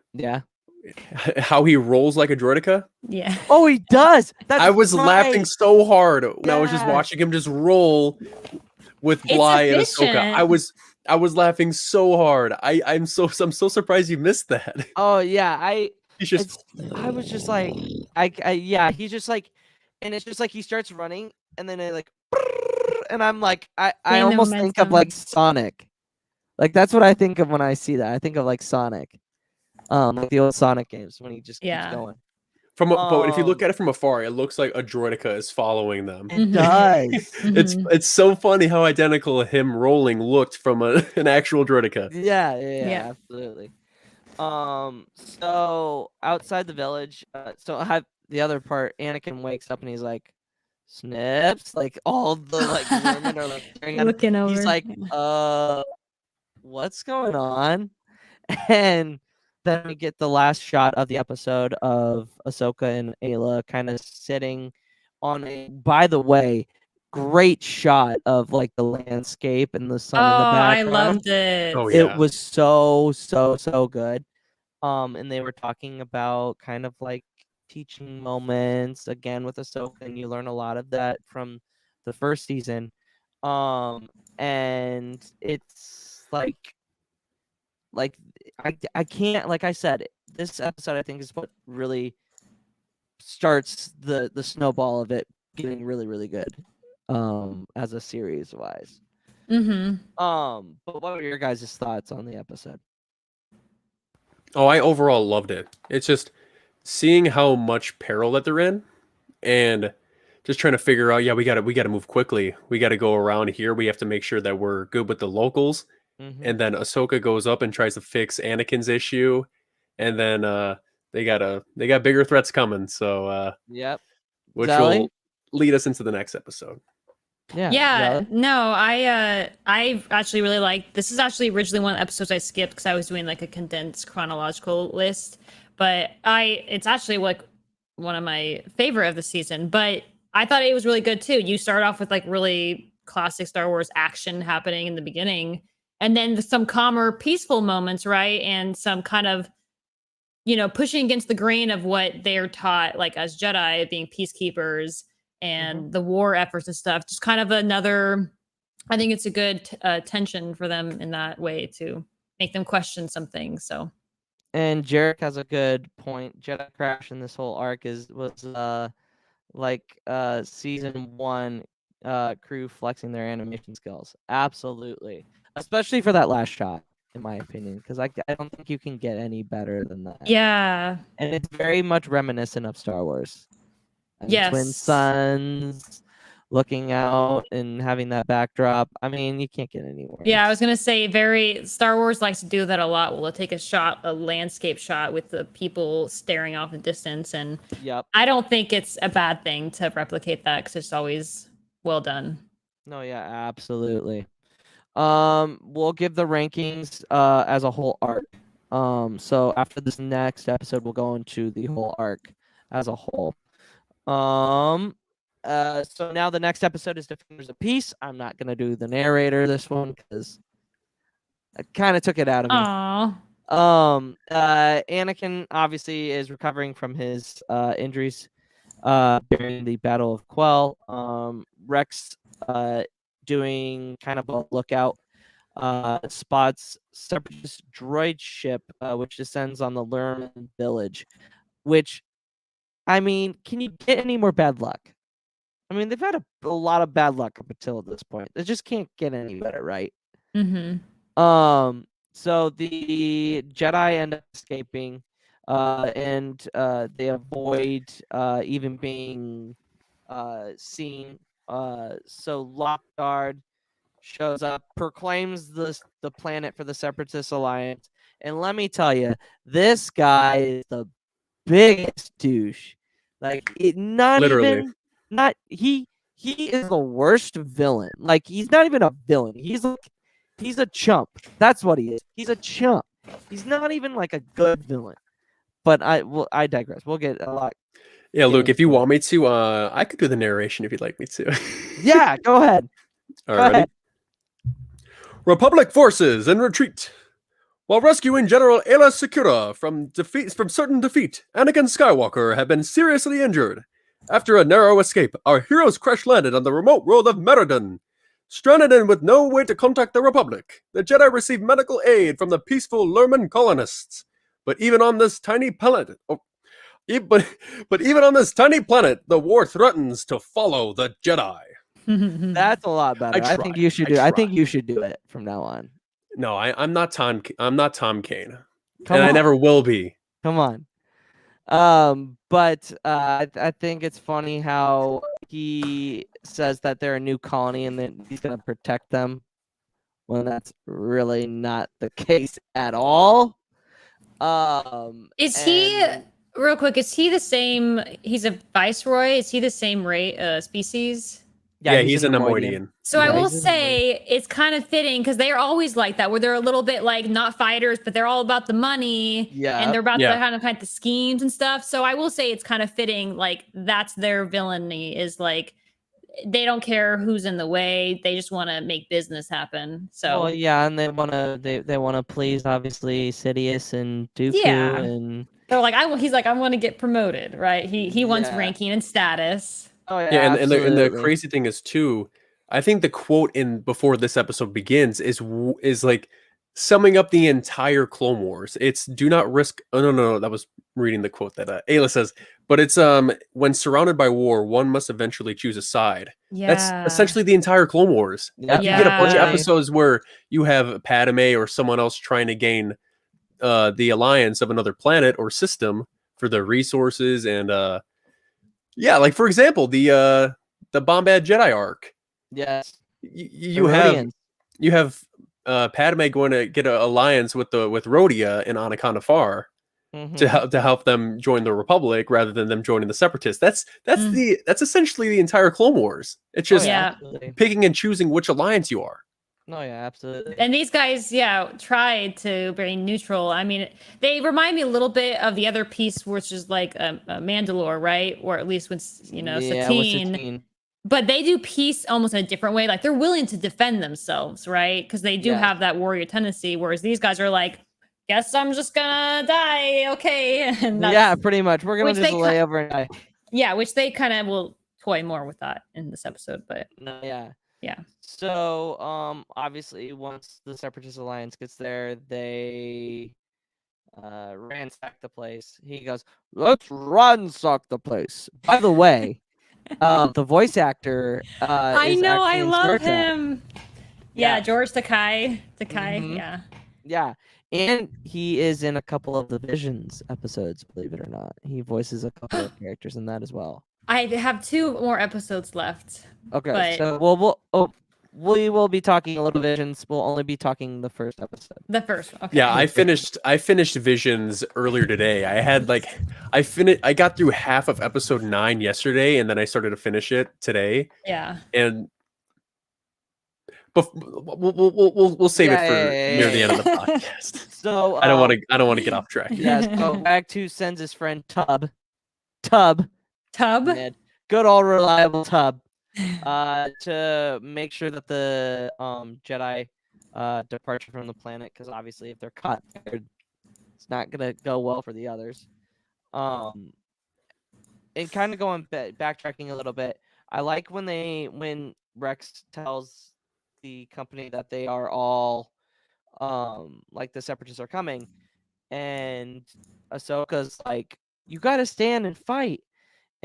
how he rolls like a droideka. Yeah. Oh, he does. That's I was laughing right. so hard when I was just Yes. watching him just roll with It's Bly and Ahsoka. efficient. I was laughing so hard. I'm so surprised you missed that. Oh yeah, He's just I was just like, yeah, he's just like, and it's just like he starts running, and then I like, and I'm like, I Gain the almost think of momentum. like Sonic, like that's what I think of when I see that. I think of like Sonic, like the old Sonic games when he just keeps Yeah. going. but if you look at it from afar, it looks like a droideka is following them. It does. It's so funny how identical him rolling looked from an actual droideka. Yeah, absolutely. So outside the village, so I have the other part. Anakin wakes up and he's like, "Snips!" Like all the like women are like staring at him. Looking over. He's like, what's going on? And then we get the last shot of the episode of Ahsoka and Ayla kind of sitting on a. By the way, great shot of like the landscape and the sun in the I background. loved it. Oh, yeah. It was so good. And they were talking about kind of like teaching moments again with Ahsoka, and you learn a lot of that from the first season. And it's like I can't, like I said, this episode I think is what really starts the snowball of it getting really good as a series wise. But what were your guys' thoughts on the episode? Oh, I overall loved it. It's just seeing how much peril that they're in, and just trying to figure out. Yeah, we gotta move quickly. We gotta go around here. We have to make sure that we're good with the locals. And then Ahsoka goes up and tries to fix Anakin's issue, and then they got bigger threats coming. So Yep. which Zelly? will lead us into the next episode. Yeah. No, I actually really like this. Is actually originally one of the episodes I skipped because I was doing like a condensed chronological list. But it's actually like one of my favorite of the season. But I thought it was really good too. You start off with like really classic Star Wars action happening in the beginning, and then some calmer, peaceful moments, right? And some kind of, pushing against the grain of what they're taught, like as Jedi, being peacekeepers and the war efforts and stuff. Just kind of another, I think it's a good tension for them in that way to make them question some things. So, and Jarek has a good point. Jedi Crash in this whole arc was like season 1 crew flexing their animation skills. Absolutely, especially for that last shot, in my opinion, because I don't think you can get any better than that. Yeah, and it's very much reminiscent of Star Wars. Yes. Twin suns looking out and having that backdrop. I mean, you can't get any worse. Yeah, I was gonna say Star Wars likes to do that a lot. Well, they'll take a landscape shot with the people staring off in the distance, and Yep. I don't think it's a bad thing to replicate that because it's always well done. No, yeah, absolutely. We'll give the rankings as a whole arc. So after this next episode, we'll go into the whole arc as a whole. So now the next episode is Defenders of Peace. I'm not gonna do the narrator this one because I kind of took it out of me. Aww. Anakin obviously is recovering from his injuries during the Battle of Quell. Rex doing kind of a lookout, spots separatist droid ship which descends on the Lerman village, which, I mean, can you get any more bad luck? I mean, they've had a lot of bad luck up until this point. They just can't get any better, right? So the Jedi end up escaping, and they avoid even being seen. So Lockguard shows up, proclaims the planet for the Separatist Alliance, and let me tell you, this guy is the biggest douche. Like, he is the worst villain. Like, he's not even a villain. He's a chump. That's what he is. He's a chump. He's not even like a good villain. But I digress. We'll get a lot. Yeah, Luke, if you want me to, I could do the narration if you'd like me to. Yeah, go ahead. All right. Republic forces in retreat. While rescuing General Aayla Secura from certain defeat, Anakin Skywalker had been seriously injured. After a narrow escape, our heroes crash-landed on the remote world of Meriden. Stranded and with no way to contact the Republic, the Jedi received medical aid from the peaceful Lurman colonists. But even on this tiny planet, but even on this tiny planet, the war threatens to follow the Jedi. That's a lot better. I think you should do. I think you should do it from now on. No, I'm not Tom. I'm not Tom Kane, Come and on. I never will be. Come on. But I think it's funny how he says that they're a new colony and that he's gonna protect them, when that's really not the case at all. Is he real quick? Is he the same? He's a viceroy. Is he the same species? Yeah, he's a Nemoidian. So I will say it's kind of fitting because they're always like that, where they're a little bit like not fighters, but they're all about the money. Yeah. And they're about the kind of the schemes and stuff. So I will say it's kind of fitting. Like that's their villainy, is like they don't care who's in the way. They just want to make business happen. So well, yeah, and they wanna please obviously Sidious and Dooku. Yeah. And they're like, he's like, I want to get promoted, right? He wants ranking and status. oh Yeah, and the crazy thing is too, I think the quote before this episode begins is like summing up the entire Clone Wars. It's do not risk. Oh no, that was reading the quote that Aayla says. But it's when surrounded by war, one must eventually choose a side. Yeah, that's essentially the entire Clone Wars. Yeah. Like, you get a bunch of episodes where you have Padme or someone else trying to gain the alliance of another planet or system for the resources and yeah, like for example, the Bombad Jedi arc. Yes. You have Padme going to get an alliance with Rhodia and Anaconda Far to help them join the Republic rather than them joining the Separatists. That's essentially the entire Clone Wars. It's just picking and choosing which alliance you are. No, yeah, absolutely. And these guys, tried to be neutral. I mean, they remind me a little bit of the other piece, which is like a Mandalore, right? Or at least when Satine. But they do peace almost in a different way. Like they're willing to defend themselves, right? Because they do have that warrior tendency. Whereas these guys are like, guess I'm just gonna die. Okay. And pretty much. We're gonna just lay over and die. Yeah, which they kind of will toy more with that in this episode. But yeah. So, obviously, once the Separatist Alliance gets there, they ransack the place. He goes, "Let's ransack the place." By the way, the voice actor. I know, I love him. Yeah, George Takei. Mm-hmm. Yeah, and he is in a couple of the Visions episodes. Believe it or not, he voices a couple of characters in that as well. I have 2 more episodes left. Okay, so we will be talking a little Visions. We'll only be talking the first episode. The first, okay. Yeah, I finished Visions earlier today. I got through half of episode 9 yesterday, and then I started to finish it today. Yeah. And we'll save it for near the end of the podcast. So I don't want to get off track. Yes. So Bagtu sends his friend Tub. Tub. Good old reliable Tub. To make sure that the Jedi departure from the planet, because obviously if they're caught there, it's not gonna go well for the others. And kind of going backtracking a little bit, I like when Rex tells the company that they are all like the Separatists are coming, and Ahsoka's like, "You gotta stand and fight."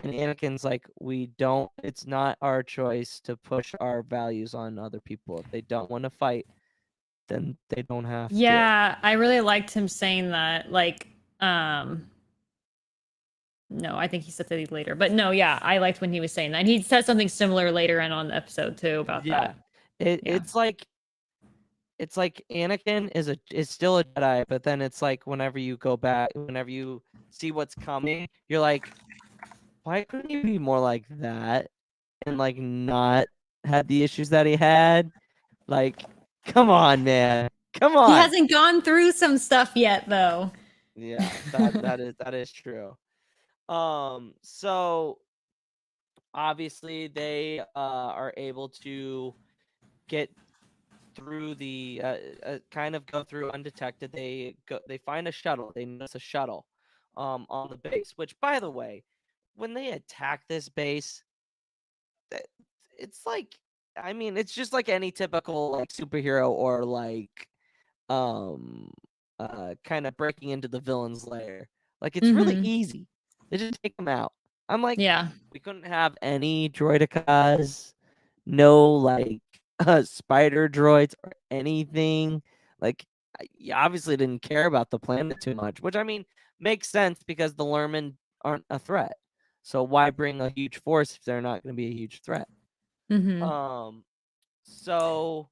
And Anakin's like, "We don't. It's not our choice to push our values on other people. If they don't want to fight, then they don't have to." Yeah, I really liked him saying that. Like, no, I think he said that later. But no, yeah, I liked when he was saying that. And he said something similar later on the episode too about that. It's like Anakin is still a Jedi, but then it's like whenever you go back, whenever you see what's coming, you're like, why couldn't he be more like that and like not have the issues that he had? Like, come on, man. Come on. He hasn't gone through some stuff yet, though. Yeah, that is true. So obviously they are able to get through the kind of go through undetected. They find a shuttle. They notice a shuttle on the base, which, by the way, when they attack this base, it's like, I mean, it's just like any typical like superhero or like kind of breaking into the villain's lair. Like, it's really easy. They just take them out. I'm like, Yeah. we couldn't have any droidicas, no like spider droids or anything. Like, you obviously didn't care about the planet too much, which I mean makes sense because the Lurmen aren't a threat. So why bring a huge force if they're not going to be a huge threat? So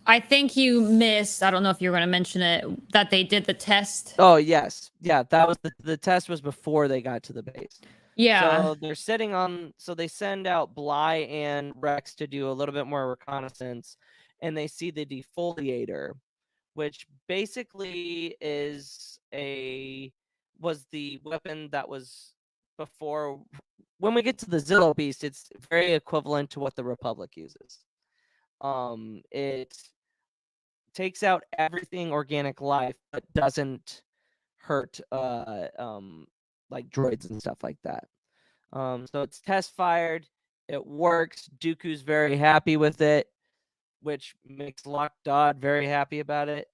I think you missed, I don't know if you were going to mention it, that they did the test. Oh, yes. Yeah, that was the test was before they got to the base. Yeah. So they're sitting on, so they send out Bly and Rex to do a little bit more reconnaissance, and they see the defoliator, which basically was the weapon that was before. When we get to the Zillo Beast, it's very equivalent to what the Republic uses. It takes out everything organic life, but doesn't hurt like droids and stuff like that. So it's test fired. It works. Dooku's very happy with it, which makes Lock Dodd very happy about it.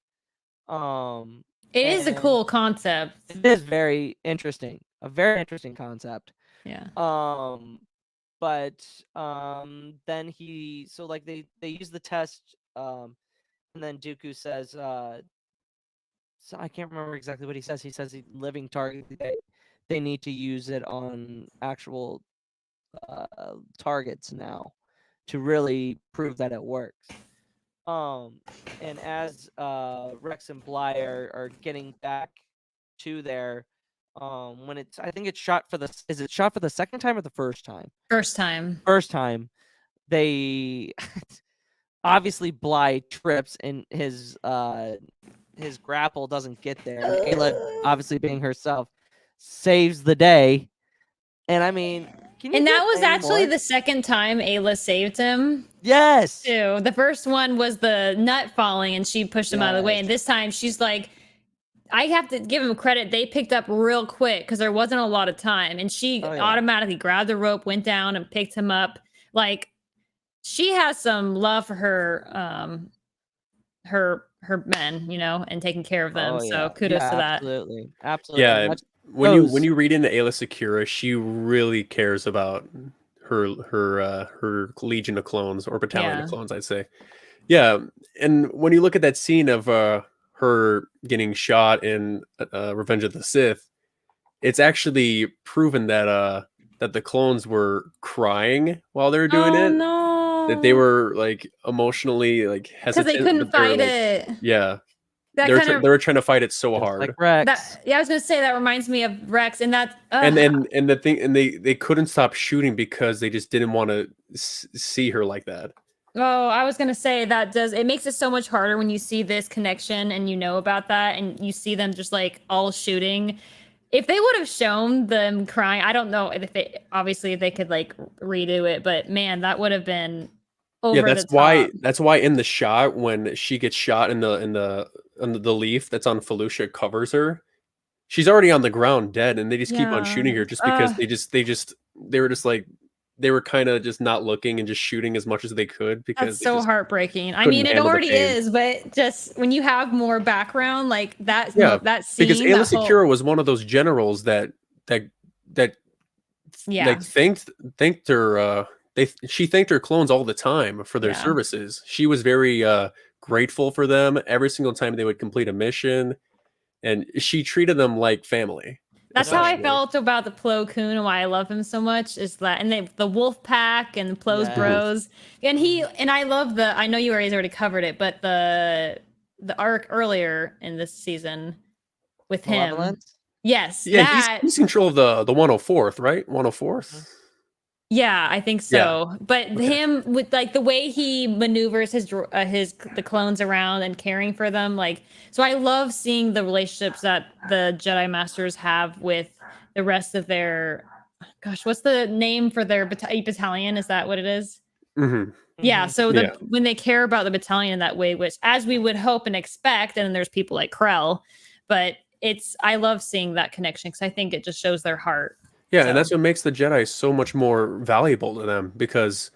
It is a cool concept. It is very interesting. A very interesting concept. Yeah. But then they use the test, and then Dooku says, so I can't remember exactly what he says. He says living target. They need to use it on actual targets now to really prove that it works. And as Rex and Bly are getting back to there, when I think it's shot for is it shot for the second time or the first time? First time. First time. They obviously Bly trips and his grapple doesn't get there. And Ayla, obviously being herself, saves the day. And I mean, and that was actually the second time Ayla saved him. Yes. Too. The first one was the nut falling and she pushed him out of the way. And this time she's like, I have to give him credit. They picked up real quick because there wasn't a lot of time. And she automatically grabbed the rope, went down and picked him up. Like, she has some love for her men, you know, and taking care of them. So kudos to that. Absolutely. Yeah. When you read into Aayla Secura, she really cares about her legion of clones or battalion of clones, I'd say. Yeah, and when you look at that scene of her getting shot in Revenge of the Sith, it's actually proven that that the clones were crying while they were doing it. No. That they were like emotionally like hesitant because they couldn't fight it. Yeah. They were trying to fight it so hard. Like Rex. I was gonna say that reminds me of Rex, and that and the thing, and they couldn't stop shooting because they just didn't want to see her like that. Oh, I was gonna say it makes it so much harder when you see this connection and you know about that, and you see them just like all shooting. If they would have shown them crying, I don't know if they could like redo it, but man, that would have been over the top. That's why in the shot when she gets shot in the leaf that's on Felucia covers her, she's already on the ground dead, and they just keep on shooting her just because they were kind of just not looking and just shooting as much as they could because that's so heartbreaking. I mean, it already is, but just when you have more background like that, that scene, because Aayla Secura was one of those generals that like thanked her. She thanked her clones all the time for their services. She was very grateful for them every single time they would complete a mission, and she treated them like family. That's how I felt about the Plo Koon and why I love him so much is that, and the Wolf Pack and the Plo's Bros, and I love I know you already covered it, but the arc earlier in this season with him. Yes. Yeah, he's in control of the 104th, right? 104th. Yeah, I think so. Yeah. But him with like the way he maneuvers the clones around and caring for them, like, so I love seeing the relationships that the Jedi Masters have with the rest of their. Gosh, what's the name for their battalion? Is that what it is? Yeah, so Yeah. when they care about the battalion in that way, which as we would hope and expect, and then there's people like Krell, but I love seeing that connection because I think it just shows their heart. Yeah, So. and that's what makes the Jedi so much more valuable to them, because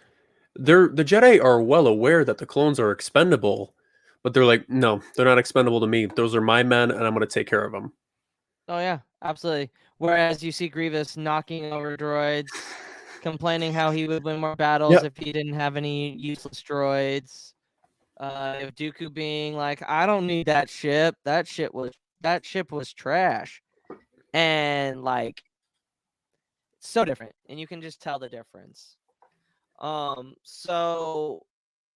the Jedi are well aware that the clones are expendable, but they're like, no, they're not expendable to me. Those are my men, and I'm going to take care of them. Oh yeah, absolutely. Whereas you see Grievous knocking over droids, complaining how he would win more battles Yep. if he didn't have any useless droids. If Dooku being like, I don't need that ship. That ship was trash. And like, so different, and you can just tell the difference. So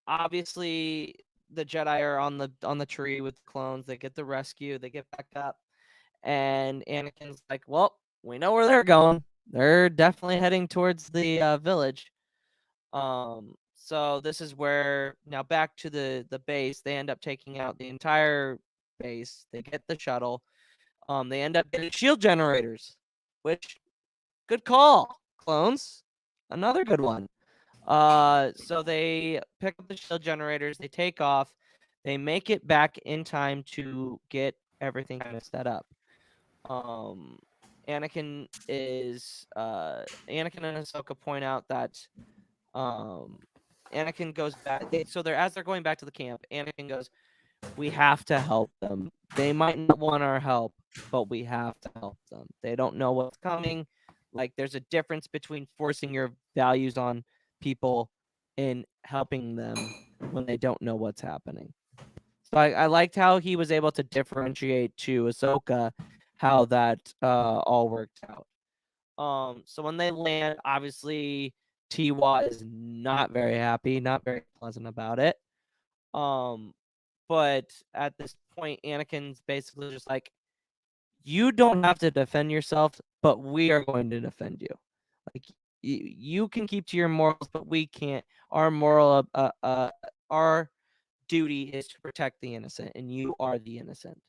obviously the Jedi are on the tree with the clones. They get the rescue. They get back up, and Anakin's like, "Well, we know where they're going. They're definitely heading towards the village." So this is where now back to the base. They end up taking out the entire base. They get the shuttle. They end up getting shield generators, which good call, clones. Another good one. So they pick up the shield generators, they take off, they make it back in time to get everything kind of set up. Anakin and Ahsoka point out that Anakin goes back. As they're going back to the camp, Anakin goes, "We have to help them. They might not want our help, but we have to help them. They don't know what's coming. Like, there's a difference between forcing your values on people and helping them when they don't know what's happening." So I liked how he was able to differentiate to Ahsoka how that all worked out. So when they land, obviously Tiwa is not very happy, not very pleasant about it. But at this point, Anakin's basically just like, you don't have to defend yourself, but we are going to defend you. Like, you can keep to your morals, but we can't. Our duty is to protect the innocent, and you are the innocent,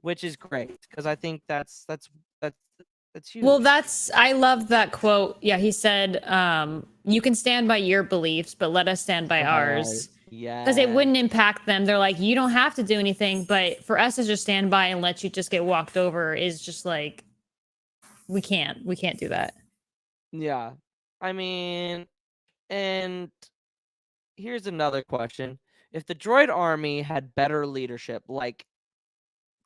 which is great because I think that's huge. Well, I love that quote. Yeah, he said, you can stand by your beliefs, but let us stand by ours. Yeah. Because it wouldn't impact them. They're like, you don't have to do anything, but for us to just stand by and let you just get walked over is just like, we can't do that. Yeah. I mean, and here's another question. If the droid army had better leadership, like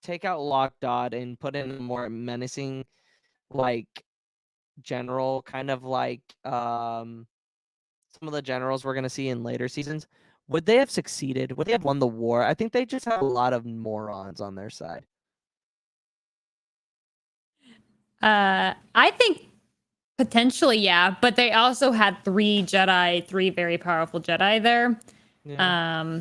take out Lockdod and put in a more menacing, like, general, kind of like some of the generals we're going to see in later seasons, would they have succeeded? Would they have won the war? I think they just have a lot of morons on their side. I think potentially, yeah, but they also had three very powerful Jedi there. Yeah.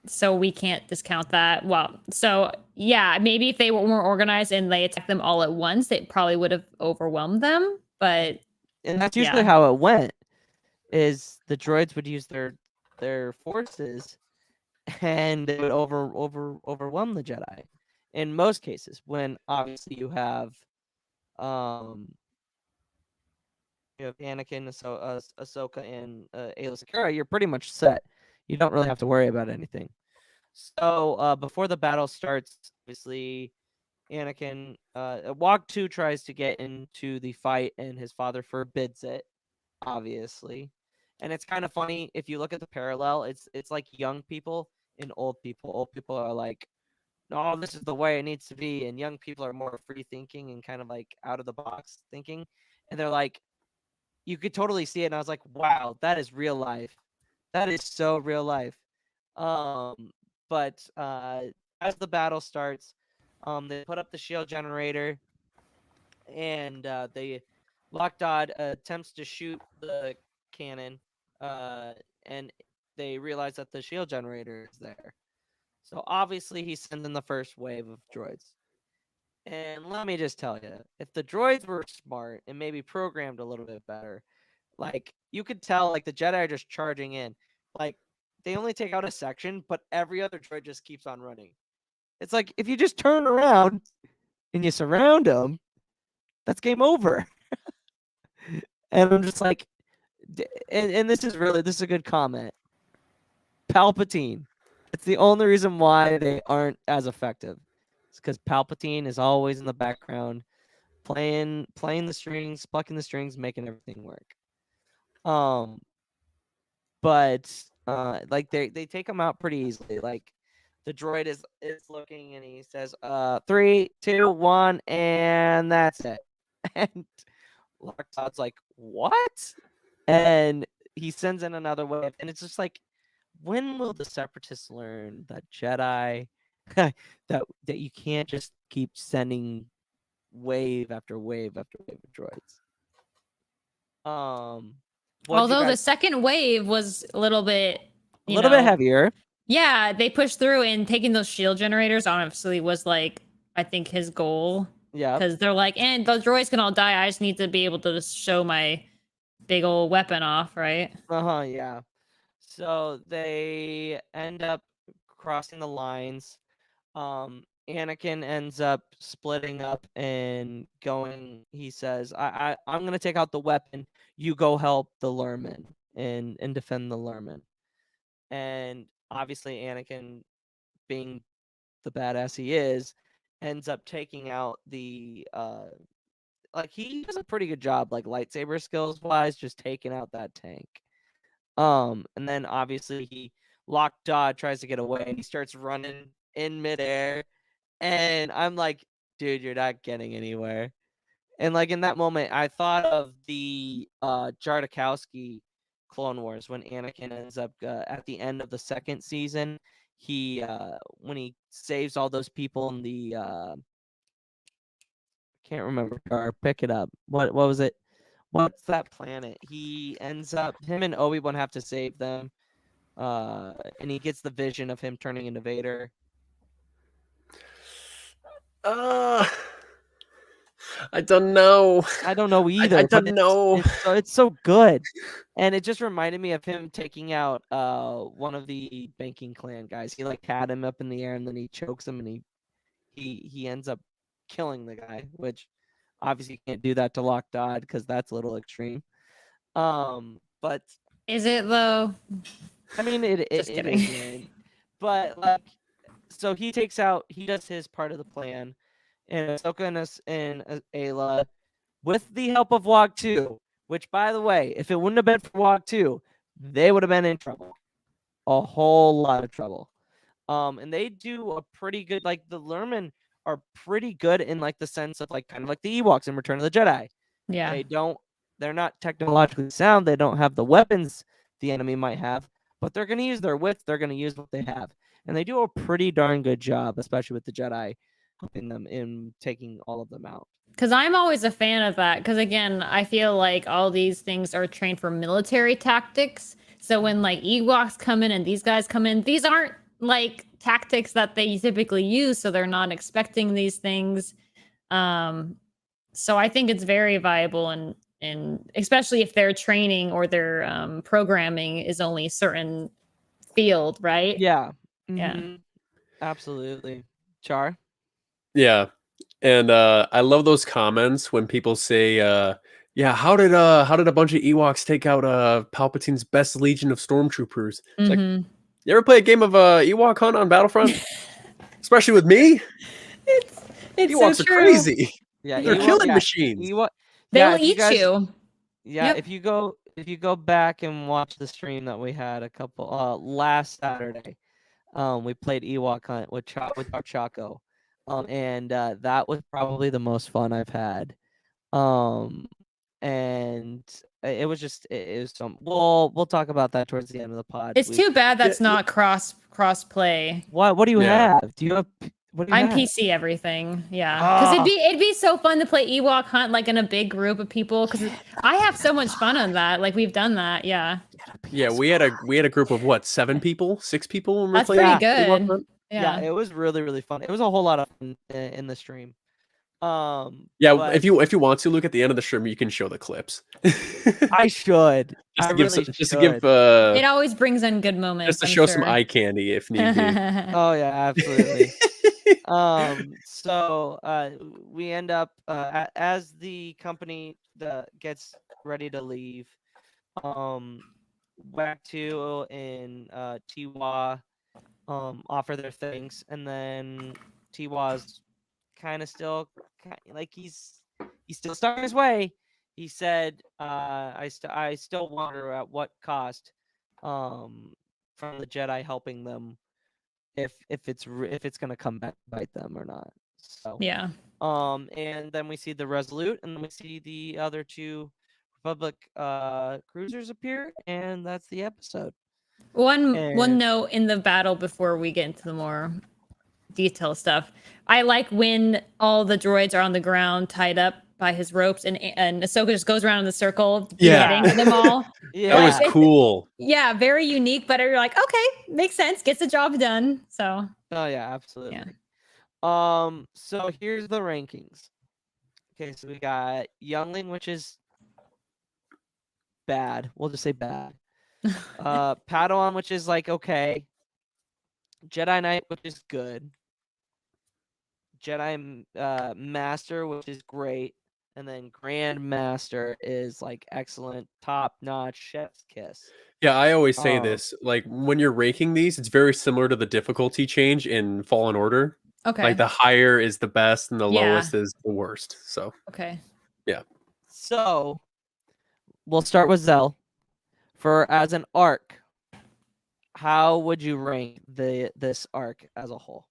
So we can't discount that. Well, so yeah, maybe if they were more organized and they attacked them all at once, it probably would have overwhelmed them. But and that's usually how it went. Is the droids would use their forces, and they would overwhelm the Jedi. In most cases, when obviously you have Anakin, Ahsoka, and Aayla Secura, you're pretty much set. You don't really have to worry about anything. So before the battle starts, obviously, Anakin, Wog 2 tries to get into the fight, and his father forbids it, obviously. And it's kind of funny if you look at the parallel. It's like young people and old people. Old people are like, no, this is the way it needs to be, and young people are more free thinking and kind of like out of the box thinking. And they're like, you could totally see it. And I was like, wow, that is real life. That is so real life. But as the battle starts, they put up the shield generator, and Lockdod attempts to shoot the cannon, and they realize that the shield generator is there. So obviously he sends in the first wave of droids. And let me just tell you, if the droids were smart and maybe programmed a little bit better, like, you could tell, like, the Jedi are just charging in. Like, they only take out a section, but every other droid just keeps on running. It's like, if you just turn around and you surround them, that's game over. And I'm just like, and this is a good comment. Palpatine. It's the only reason why they aren't as effective. It's because Palpatine is always in the background, playing the strings, plucking the strings, making everything work. But like they take him out pretty easily. Like the droid is looking and he says, 3, 2, 1, and that's it. And Locktodd's like, what? And he sends in another wave, and it's just like, when will the Separatists learn that Jedi that you can't just keep sending wave after wave after wave of droids? Although the second wave was a little bit bit heavier. Yeah, they pushed through, and taking those shield generators honestly was like, I think, his goal. Yeah. Because they're like, and those droids can all die. I just need to be able to just show my big old weapon off, right? Yeah. So they end up crossing the lines. Anakin ends up splitting up and going. He says, I'm gonna take out the weapon. You go help the Lurmen and defend the Lurmen. And obviously Anakin, being the badass he is, ends up taking out the like he does a pretty good job, like lightsaber skills wise, just taking out that tank. And then obviously Lockdodd tries to get away and he starts running in midair. And I'm like, dude, you're not getting anywhere. And like in that moment, I thought of the Jardakowski Clone Wars when Anakin ends up at the end of the second season. He when he saves all those people in the can't remember. Car, pick it up. What was it? What's that planet? He ends up, him and Obi-Wan have to save them. And he gets the vision of him turning into Vader. I don't know. I don't know either. I don't know. It's so good. And it just reminded me of him taking out one of the banking clan guys. He like had him up in the air and then he chokes him and he ends up killing the guy, which obviously you can't do that to Lockdodd because that's a little extreme. But is it though? I mean, it is. But like, so he does his part of the plan, and Ahsoka and Ayla, with the help of Wog 2, which, by the way, if it wouldn't have been for Wog 2, they would have been in trouble, a whole lot of trouble. And they do a pretty good, like the Lurmen are pretty good in like the sense of like kind of like the Ewoks in Return of the Jedi. Yeah, they're not technologically sound. They don't have the weapons the enemy might have, but they're going to use their wits. They're going to use what they have. And they do a pretty darn good job, especially with the Jedi, helping them in taking all of them out. Because I'm always a fan of that. Because again, I feel like all these things are trained for military tactics. So when like Ewoks come in and these guys come in, these aren't like tactics that they typically use. So they're not expecting these things. So I think it's very viable, and especially if their training or their programming is only a certain field, right? Yeah. Mm-hmm. Yeah. Absolutely. Char? Yeah. And I love those comments when people say, yeah, how did a bunch of Ewoks take out Palpatine's best legion of stormtroopers? It's like, you ever play a game of Ewok Hunt on Battlefront? Especially with me? It's Ewoks so are crazy. Yeah, they're killing machines. They'll eat you. Yeah, yep. If you go back and watch the stream that we had a couple last Saturday, we played Ewok Hunt with our Chaco. And that was probably the most fun I've had. And it was just it was some. We'll talk about that towards the end of the pod. It's too bad that's not cross play. What do you have? Do you have? I'm PC everything, yeah. Because it'd be so fun to play Ewok Hunt like in a big group of people. Because I have so much fun on that. Like we've done that, yeah. Yeah, we had a group of what, 6 people when we That's played. pretty good. Yeah, it was really, really fun. It was a whole lot of fun in the stream. Yeah, but if you want to look at the end of the stream, you can show the clips. I should. Just to give it always brings in good moments. Just to show some eye candy if need be. Oh yeah, absolutely. So we end up as the company gets ready to leave. Wagtu and Tiwa offer their thanks, and then Tiwa's kind of still like he's still stuck his way. He said, I still wonder at what cost from the Jedi helping them if it's gonna come back to bite them or not. So Yeah. and then we see the Resolute, and then we see the other two Republic cruisers appear, and that's the episode. One note in the battle before we get into the more detail stuff. I like when all the droids are on the ground tied up by his ropes, and Ahsoka just goes around in the circle, beheading them all. Yeah, that was cool. Yeah, very unique, but you're like, okay, makes sense, gets the job done. So. Oh yeah, absolutely. Yeah. So here's the rankings. Okay, so we got Youngling, which is bad. We'll just say bad. Padawan, which is like okay. Jedi Knight, which is good. Jedi Master, which is great. And then Grand Master is like excellent, top notch, chef's kiss. Yeah, I always say this. Like when you're ranking these, it's very similar to the difficulty change in Fallen Order. Okay. Like the higher is the best and the lowest is the worst. So okay. Yeah. So we'll start with Zell. For as an arc, how would you rank this arc as a whole?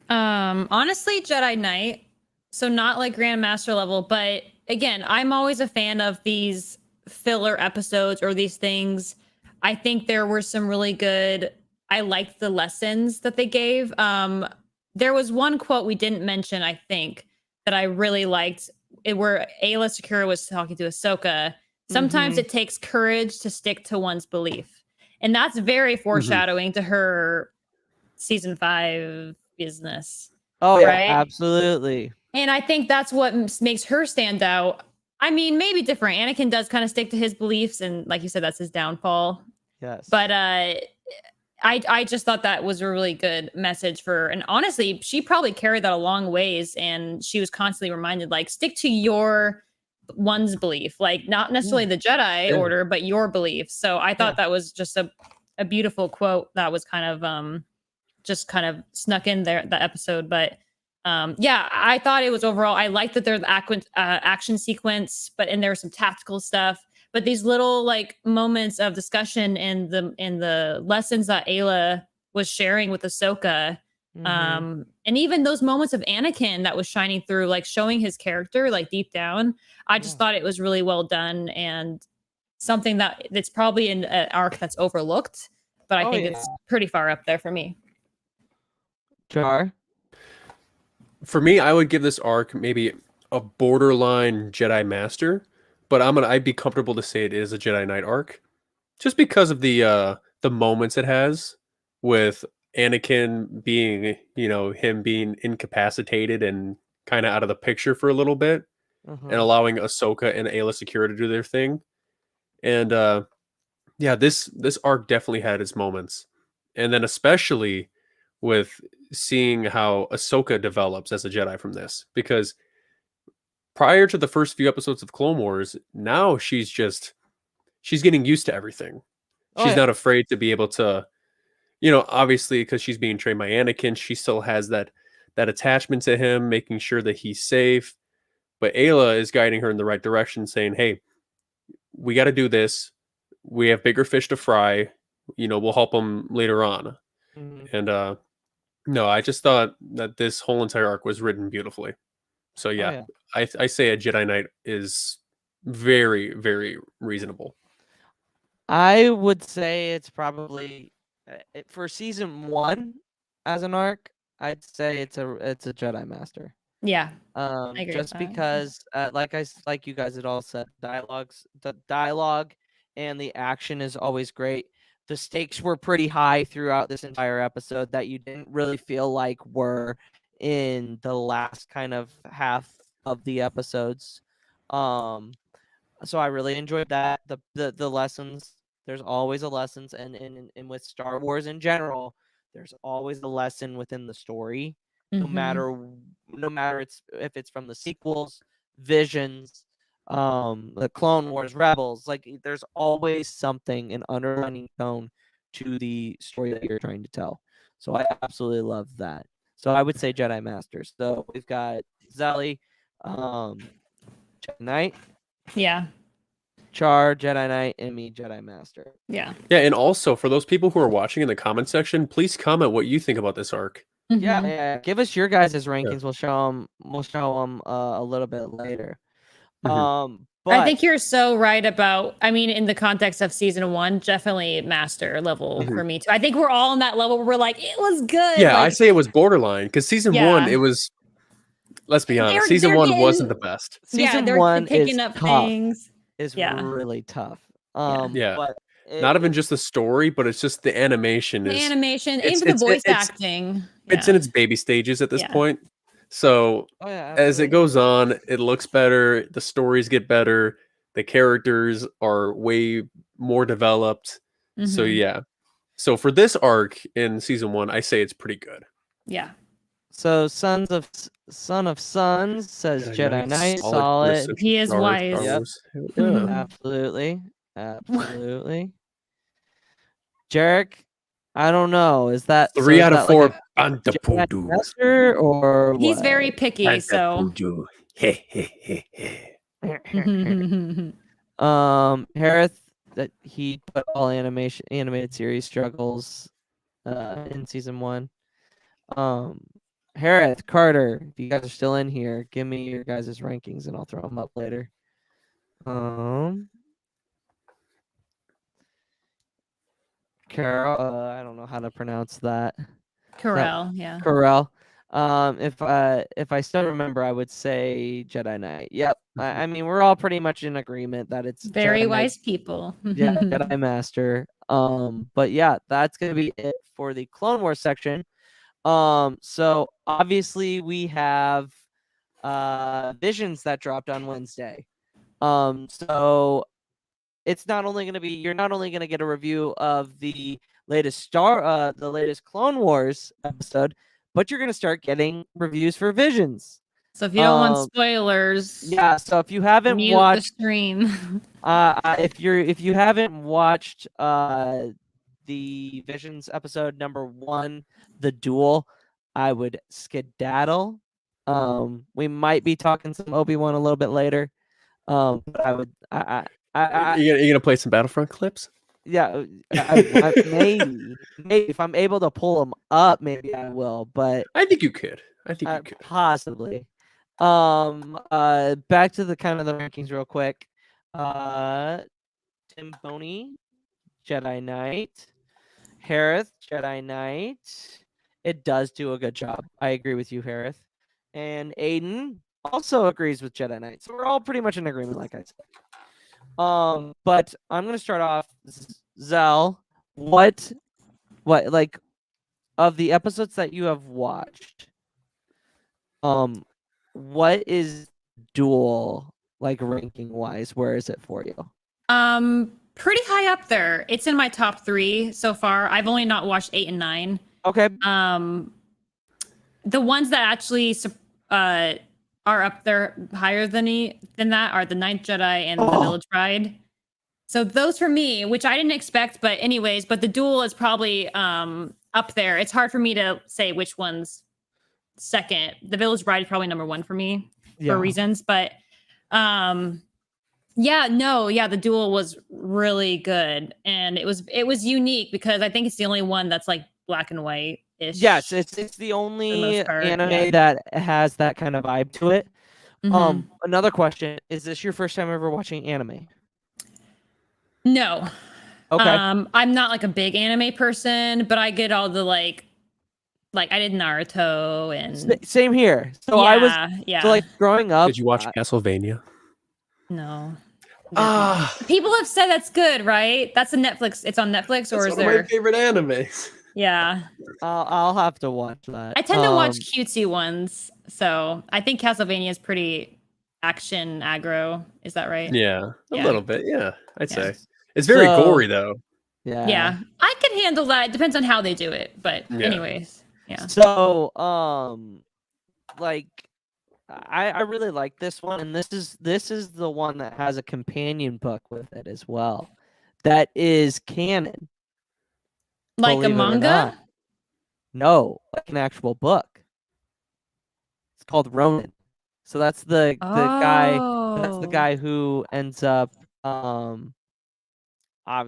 Honestly, Jedi Knight. So not like Grandmaster level, but again, I'm always a fan of these filler episodes or these things. I think there were some really good. I liked the lessons that they gave. There was one quote we didn't mention, I think, that I really liked. Where Aayla Secura was talking to Ahsoka. Sometimes it takes courage to stick to one's belief, and that's very foreshadowing to her season 5 business. Oh yeah, right? Absolutely. And I think that's what makes her stand out. I mean, maybe different. Anakin does kind of stick to his beliefs, and like you said, that's his downfall. Yes. But I just thought that was a really good message for, and honestly, she probably carried that a long ways, and she was constantly reminded, like, stick to your one's belief, like not necessarily the Jedi order, but your beliefs. So I thought that was just a beautiful quote that was kind of just kind of snuck in there the episode. But yeah, I thought it was overall, I liked that there's the action sequence, but and there was some tactical stuff. But these little like moments of discussion and the lessons that Aayla was sharing with Ahsoka, and even those moments of Anakin that was shining through, like showing his character like deep down, I just thought it was really well done, and something that's probably an arc that's overlooked, but I think it's pretty far up there for me. Char? For me, I would give this arc maybe a borderline Jedi Master, but I'd be comfortable to say it is a Jedi Knight arc, just because of the moments it has with Anakin being, him being incapacitated and kind of out of the picture for a little bit, and allowing Ahsoka and Aayla Secura to do their thing. And yeah, this arc definitely had its moments, and then especially with seeing how Ahsoka develops as a Jedi from this, because prior to the first few episodes of Clone Wars, now she's getting used to everything. She's not afraid to be able to, obviously because she's being trained by Anakin, she still has that attachment to him, making sure that he's safe. But Aayla is guiding her in the right direction, saying, hey, we got to do this. We have bigger fish to fry. We'll help them later on. And no, I just thought that this whole entire arc was written beautifully. So yeah, I say a Jedi Knight is very, very reasonable. I would say it's probably for season 1 as an arc. I'd say it's a Jedi Master. Yeah, I agree just with that. because, like you guys had all said, the dialogue and the action is always great. The stakes were pretty high throughout this entire episode that you didn't really feel like were in the last kind of half of the episodes. So I really enjoyed that. The lessons. There's always a lessons, and with Star Wars in general, there's always a lesson within the story. No matter if it's from the sequels, visions, the Clone Wars, Rebels. Like there's always something, an underlining tone to the story that you're trying to tell. So I absolutely love that. So I would say Jedi Master. So we've got XELLE, Jedi Knight, Yeah. Char, Jedi Knight, and me, Jedi Master. Yeah. Yeah, and also for those people who are watching in the comment section, please comment what you think about this arc. Yeah, give us your guys' rankings. We'll show them. We'll show them a little bit later. But I think you're so right about. I mean, in the context of season 1, definitely master level for me too. I think we're all on that level where we're like, it was good. Yeah, like, I say it was borderline because season 1, it was. Let's be honest, season 1 wasn't the best. Season they're 1 picking is up tough. things. Is really tough. Yeah. But not even just the story, but it's just the animation. Even the voice acting. It's in its baby stages at this point. So as it goes on, it looks better. The stories get better. The characters are way more developed. So yeah. So for this arc in season 1, I say it's pretty good. Yeah. So Son of Sons says Jedi Knight, solid. He is wise. Yep. Yeah. Absolutely. Jarek, I don't know. Is that 3 out of 4 like Master or he's what? very picky, so Harith, that he put all animated series struggles in season 1. Harith, Carter, if you guys are still in here, give me your guys' rankings and I'll throw them up later. Carol, I don't know how to pronounce that. Corral, yeah. Corral. If I still remember, I would say Jedi Knight. Yep. I mean, we're all pretty much in agreement that it's very Jedi wise Knight. people. Yeah, Jedi Master. But yeah, that's gonna be it for the Clone Wars section. So obviously we have Visions that dropped on Wednesday. So it's not only going to be, you're not only going to get a review of the latest Clone Wars episode, but you're going to start getting reviews for Visions. So if you don't want spoilers, yeah. So if you haven't watched the stream, if you haven't watched the Visions episode number 1, the duel, I would skedaddle. We might be talking some Obi-Wan a little bit later. But I would. You gonna play some Battlefront clips? Yeah, maybe if I'm able to pull them up, maybe I will. But I think you could. Possibly. Back to the kind of the rankings real quick. Tim Boney, Jedi Knight. Harith, Jedi Knight. It does do a good job. I agree with you, Harith. And Aiden also agrees with Jedi Knight. So we're all pretty much in agreement, like I said. But I'm gonna start off. Zell, what like of the episodes that you have watched? What is duel like ranking wise? Where is it for you? Pretty high up there. It's in my top 3 so far. I've only not watched 8 and 9. Okay. The ones that actually are up there higher than that are the Ninth Jedi and the Village Bride. So those for me, which I didn't expect, but anyways, but the duel is probably up there. It's hard for me to say which one's second. The Village Bride is probably number 1 for me for reasons, but the duel was really good, and it was unique because I think it's the only one that's like black and white. Yes, it's the only anime that has that kind of vibe to it. Another question: is this your first time ever watching anime? No. Okay. I'm not like a big anime person, but I get all the like I did Naruto and same here. So I was so like growing up. Did you watch Castlevania? No. People have said that's good, right? That's a Netflix. It's on Netflix, or is there? One of my favorite animes. Yeah. I'll have to watch that. I tend to watch cutesy ones, so I think Castlevania is pretty action aggro. Is that right? Yeah, a little bit. Yeah, I'd say it's very gory though. Yeah, I can handle that. It depends on how they do it, but anyways, yeah. So, like, I really like this one, and this is the one that has a companion book with it as well. That is canon. Like a believe it or manga? not. No, like an actual book. It's called Ronin. So that's the guy. That's the Oh. guy who ends up.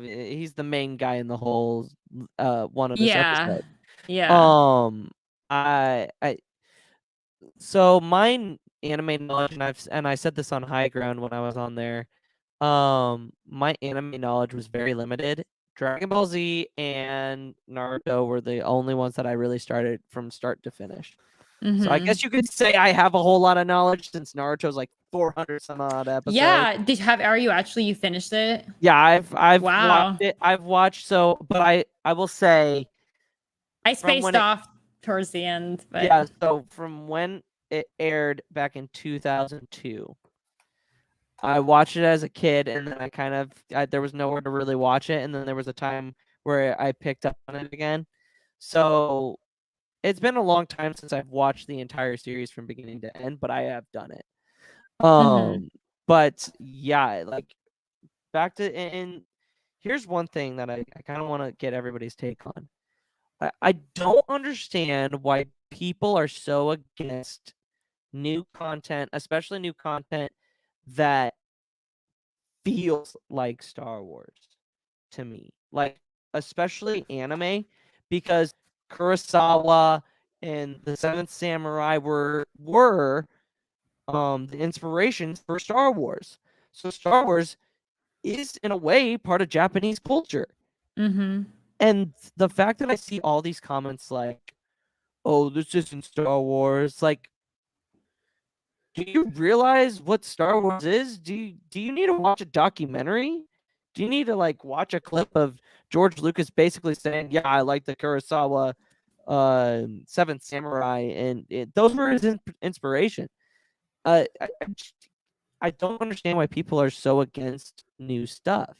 He's the main guy in the whole one of this Yeah. episode. Yeah. I so my anime knowledge, and I said this on High Ground when I was on there. My anime knowledge was very limited. Dragon Ball Z and Naruto were the only ones that I really started from start to finish. So I guess you could say I have a whole lot of knowledge since Naruto's like 400 some odd episodes. Yeah. Are you actually, you finished it? Yeah, I've Wow. watched it. I've watched but I will say I spaced off towards the end, but yeah, so from when it aired back in 2002, I watched it as a kid, and then there was nowhere to really watch it, and then there was a time where I picked up on it again. So it's been a long time since I've watched the entire series from beginning to end, but I have done it. But yeah, like back to and here's one thing that I kind of want to get everybody's take on. I don't understand why people are so against new content, especially new content that feels like Star Wars to me. Like, especially anime, because Kurosawa and the Seventh Samurai were the inspirations for Star Wars. So Star Wars is in a way part of Japanese culture. And the fact that I see all these comments like, "Oh, this isn't Star Wars," like, do you realize what Star Wars is? Do you need to watch a documentary? Do you need to like watch a clip of George Lucas basically saying, "Yeah, I like the Kurosawa Seventh Samurai," and those were his inspiration. I don't understand why people are so against new stuff.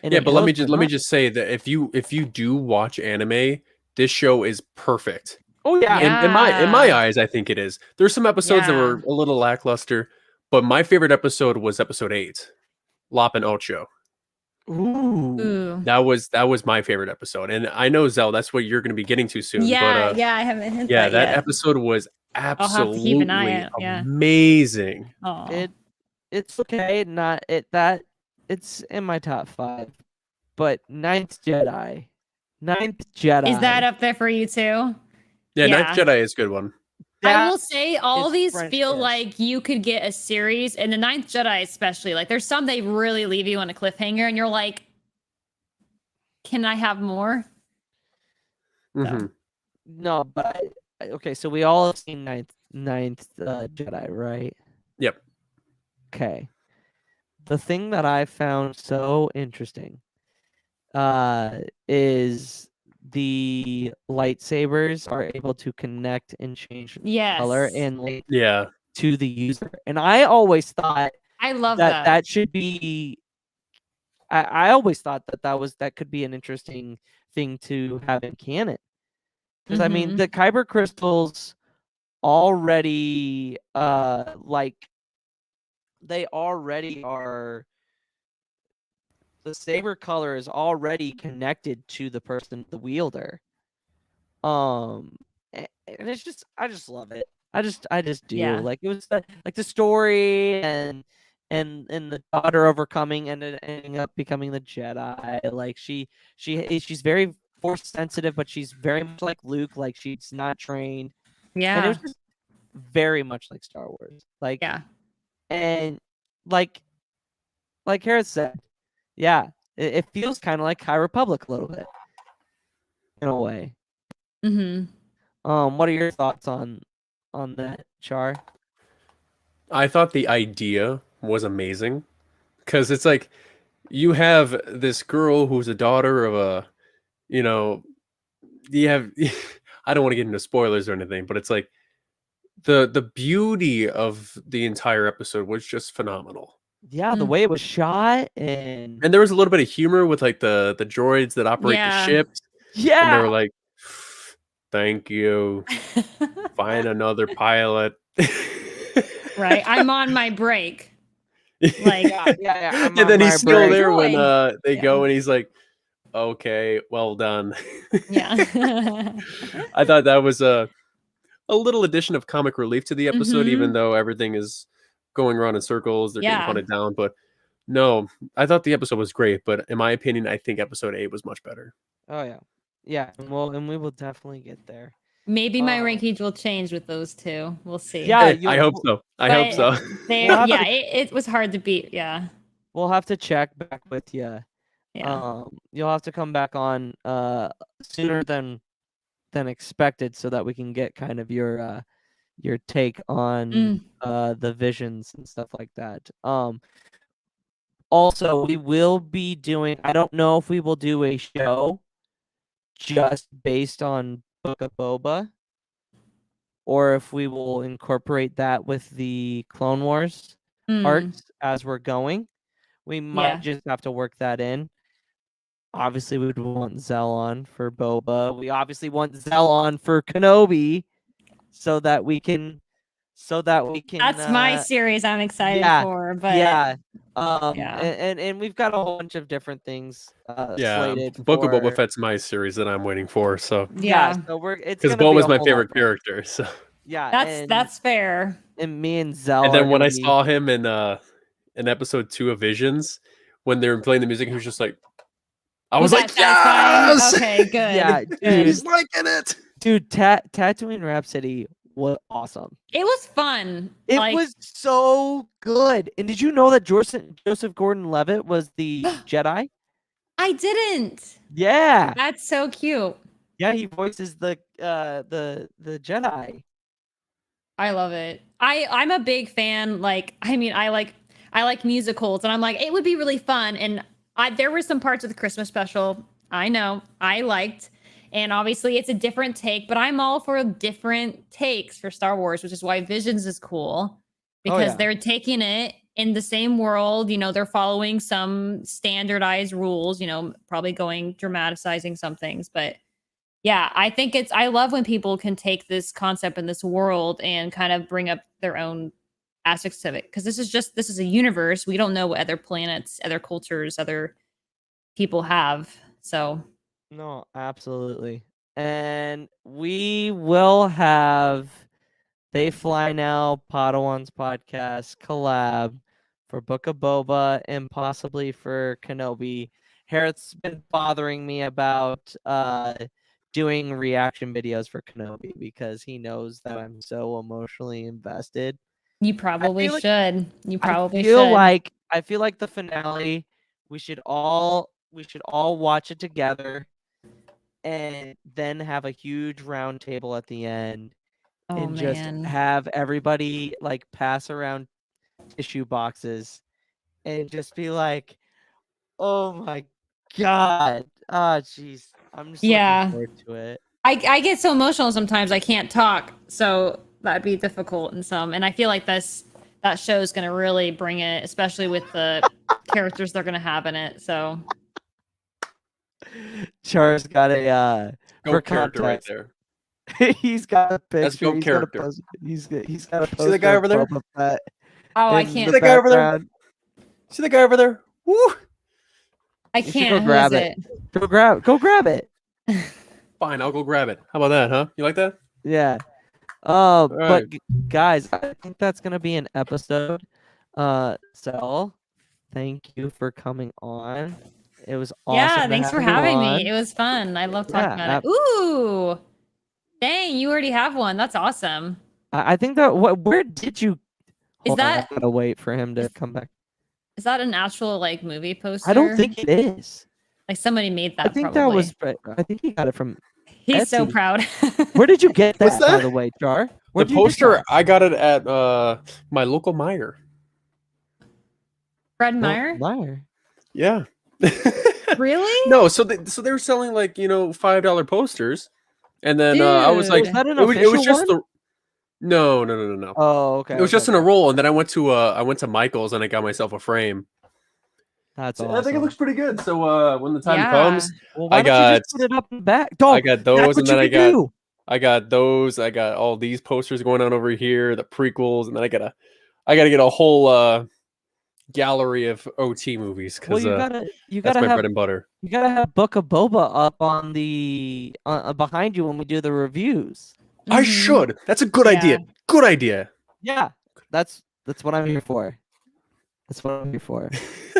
Yeah, but let me just say that if you do watch anime, this show is perfect. Oh yeah. In my eyes, I think it is. There's some episodes that were a little lackluster, but my favorite episode was episode 8, Lop and Ocho. Ooh. That was my favorite episode, and I know Zell, that's what you're going to be getting to soon. Yeah, but, I haven't hit yeah, that that episode was absolutely keep an eye out, yeah. amazing. It's okay, not it that it's in my top 5, but Ninth Jedi. Is that up there for you too? Yeah, Ninth Jedi is a good one. I will say all these French feel kiss. like you could get a series, and the Ninth Jedi especially. Like, there's some they really leave you on a cliffhanger, and you're like, "Can I have more?" No, but okay. So we all have seen Ninth Jedi, right? Yep. Okay. The thing that I found so interesting is the lightsabers are able to connect and change color and link to the user. And I always thought I love that. That should be. I always thought that could be an interesting thing to have in canon, because I mean the kyber crystals already they already are. The saber color is already connected to the person, the wielder. And it's just, I just love it. I just do. Yeah. Like, it was like the story and the daughter overcoming and ending up becoming the Jedi. Like she's very force sensitive, but she's very much like Luke. Like, she's not trained. Yeah. And it was just very much like Star Wars. Like, yeah. And like Harris said, yeah, it feels kind of like High Republic a little bit, in a way. What are your thoughts on that, Char? I thought the idea was amazing, because it's like you have this girl who's a daughter of a, you have. I don't want to get into spoilers or anything, but it's like the beauty of the entire episode was just phenomenal. Yeah, the way it was shot, and there was a little bit of humor with like the droids that operate the ships. Yeah, and they were like, "Thank you, find another pilot." Right. I'm on my break. Like, yeah. And then he's still there when they Yeah. go, and he's like, "Okay, well done." Yeah. I thought that was a little addition of comic relief to the episode, even though everything is going around in circles. They're getting hunted down, but no, I thought the episode was great. But in my opinion, I think episode 8 was much better. Oh yeah. And we will definitely get there. Maybe my rankings will change with those two. We'll see. Yeah, I hope so. I hope so. It was hard to beat. Yeah. We'll have to check back with you. Yeah. You'll have to come back on sooner than expected, so that we can get kind of your take on the visions and stuff like that. Also, we will be doing. I don't know if we will do a show just based on Book of Boba, or if we will incorporate that with the Clone Wars arcs as we're going. We might just have to work that in. Obviously, we would want Zell on for Boba. We obviously want Zell on for Kenobi, so that we can. That's my series I'm excited for. But and we've got a whole bunch of different things slated. Book of Boba Fett's my series that I'm waiting for. So so it's because Boba's my favorite character. So that's fair. And me and Zell. And then when I saw him in episode 2 of Visions, when they were playing the music, he was just like, I was like, yes! Okay, good. Yeah, dude, he's liking it. Dude, Tatooine Rhapsody was awesome. It was fun. It was so good. And did you know that Joseph Gordon-Levitt was the Jedi? I didn't. Yeah. That's so cute. Yeah, he voices the Jedi. I love it. I'm a big fan. I like musicals, and I'm like, it would be really fun. And there were some parts of the Christmas special I know I liked, and obviously it's a different take, but I'm all for different takes for Star Wars, which is why Visions is cool, because they're taking it in the same world. You know, they're following some standardized rules, you know, probably dramatizing some things, but yeah, I think I love when people can take this concept in this world and kind of bring up their own aspects of it, because this is a universe. We don't know what other planets, other cultures, other people have. So no, absolutely. And we will have They Fly Now Podwans Podcast collab for Book of Boba and possibly for Kenobi. Harriet's been bothering me about doing reaction videos for Kenobi because he knows that I'm so emotionally invested. You probably should. I feel like the finale, we should all watch it together and then have a huge round table at the end just have everybody like pass around tissue boxes and just be like, oh my god. Jeez. I'm just looking forward to it. I get so emotional sometimes I can't talk, so that'd be difficult in some. And I feel like that show is going to really bring it, especially with the characters they're going to have in it. So Char's got a character right there. He's got a picture. That's go character. He's got a poster. See the guy over there? I can't. See the guy over there? See the guy over there? Woo! I can't. Go grab it. Go grab it. Fine, I'll go grab it. How about that, huh? You like that? Yeah. But guys, I think that's gonna be an episode. So thank you for coming on. It was awesome. Yeah, thanks for having me. It was fun. I love talking about it. Ooh, dang, you already have one. That's awesome. I think that where did you? Is that? I gotta wait for him to come back. Is that an actual like movie poster? I don't think it is. Like somebody made that. I think that was. I think he got it from. He's Etsy. So proud. Where did you get that, by the way, Char? The poster, I got it at my local Meijer. Fred Meyer? Meyer. Yeah. Really? No, so they were selling like, $5 posters. And then I was like, was that an it was just one? the No. Oh, okay. It was just in a roll, and then I went to Michael's and I got myself a frame. That's awesome. I think it looks pretty good. So when the time comes, well, I got just put it up in the back. I got those, and then I got those. I got all these posters going on over here, the prequels, and then I got a I got to get a whole gallery of OT movies because you that's gotta my have bread and butter. you gotta have Book of Boba up on the behind you when we do the reviews. I should. That's a good idea. Good idea. Yeah, that's what I'm here for. That's what I'm here for.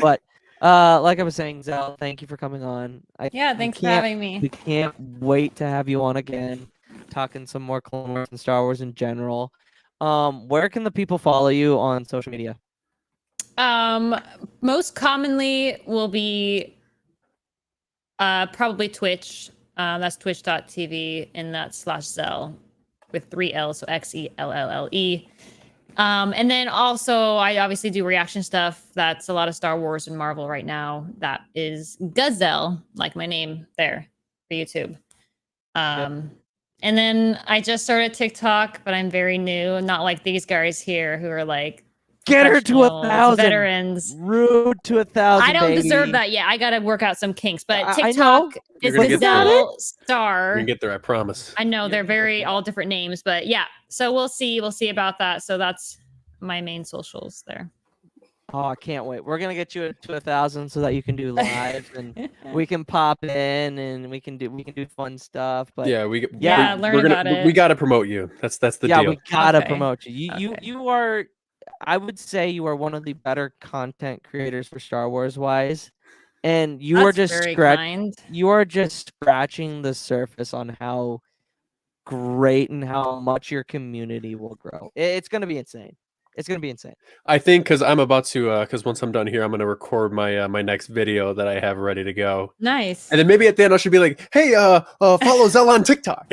But like I was saying, Zell, thank you for coming on. Thanks for having me. We can't wait to have you on again, talking some more Clone Wars and Star Wars in general. Where can the people follow you on social media? Most commonly will be probably Twitch. That's twitch.tv and that's /Zell with 3 L's, so XELLLE. And then also I obviously do reaction stuff. That's a lot of Star Wars and Marvel right now. That is Gaxelle, like my name there for YouTube. And then I just started TikTok, but I'm very new, not like these guys here who are like get her to 1,000 veterans. Rude to 1,000. I don't baby. deserve that yet. I gotta work out some kinks. But I TikTok is Gaxelle Star. You're gonna get there, I promise. I know they're very all different names, but yeah. So we'll see. We'll see about that. So that's my main socials there. Oh, I can't wait. We're gonna get you to 1,000 so that you can do lives and we can pop in and we can do fun stuff. But learn about it. We gotta promote you. That's the deal. Yeah, we gotta promote you. You are. I would say you are one of the better content creators for Star Wars wise, and you are just scratching the surface on how great and how much your community will grow. It's gonna be insane. It's gonna be insane. I think because I'm about to because once I'm done here, I'm gonna record my my next video that I have ready to go. Nice. And then maybe at the end I should be like, hey, follow Zell on TikTok.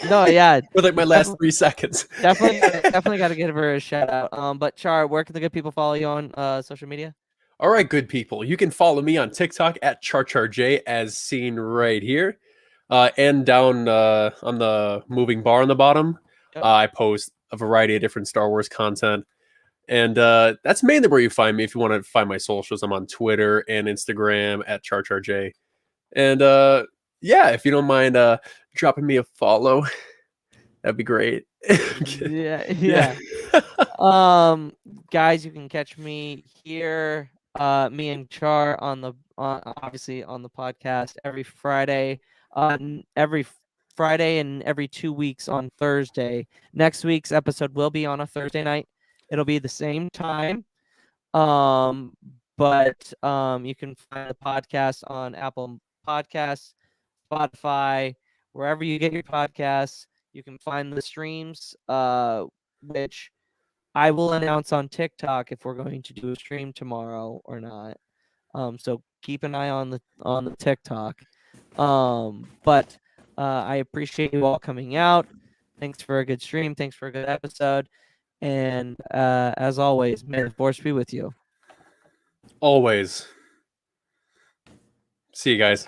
No, yeah. With like my last 3 seconds. Definitely got to give her a shout out. But Char, where can the good people follow you on social media? All right, good people. You can follow me on TikTok at CharCharJay as seen right here. And down on the moving bar on the bottom, I post a variety of different Star Wars content. And that's mainly where you find me. If you want to find my socials, I'm on Twitter and Instagram at CharCharJay. And if you don't mind dropping me a follow, that'd be great. yeah. Guys, you can catch me here, me and Char obviously on the podcast every Friday. Every Friday and every 2 weeks on Thursday. Next week's episode will be on a Thursday night. It'll be the same time. But you can find the podcast on Apple Podcasts, Spotify, wherever you get your podcasts. You can find the streams, which I will announce on TikTok if we're going to do a stream tomorrow or not. So keep an eye on the TikTok. But I appreciate you all coming out. Thanks for a good stream. Thanks for a good episode. And as always, may the Force be with you. Always. See you guys.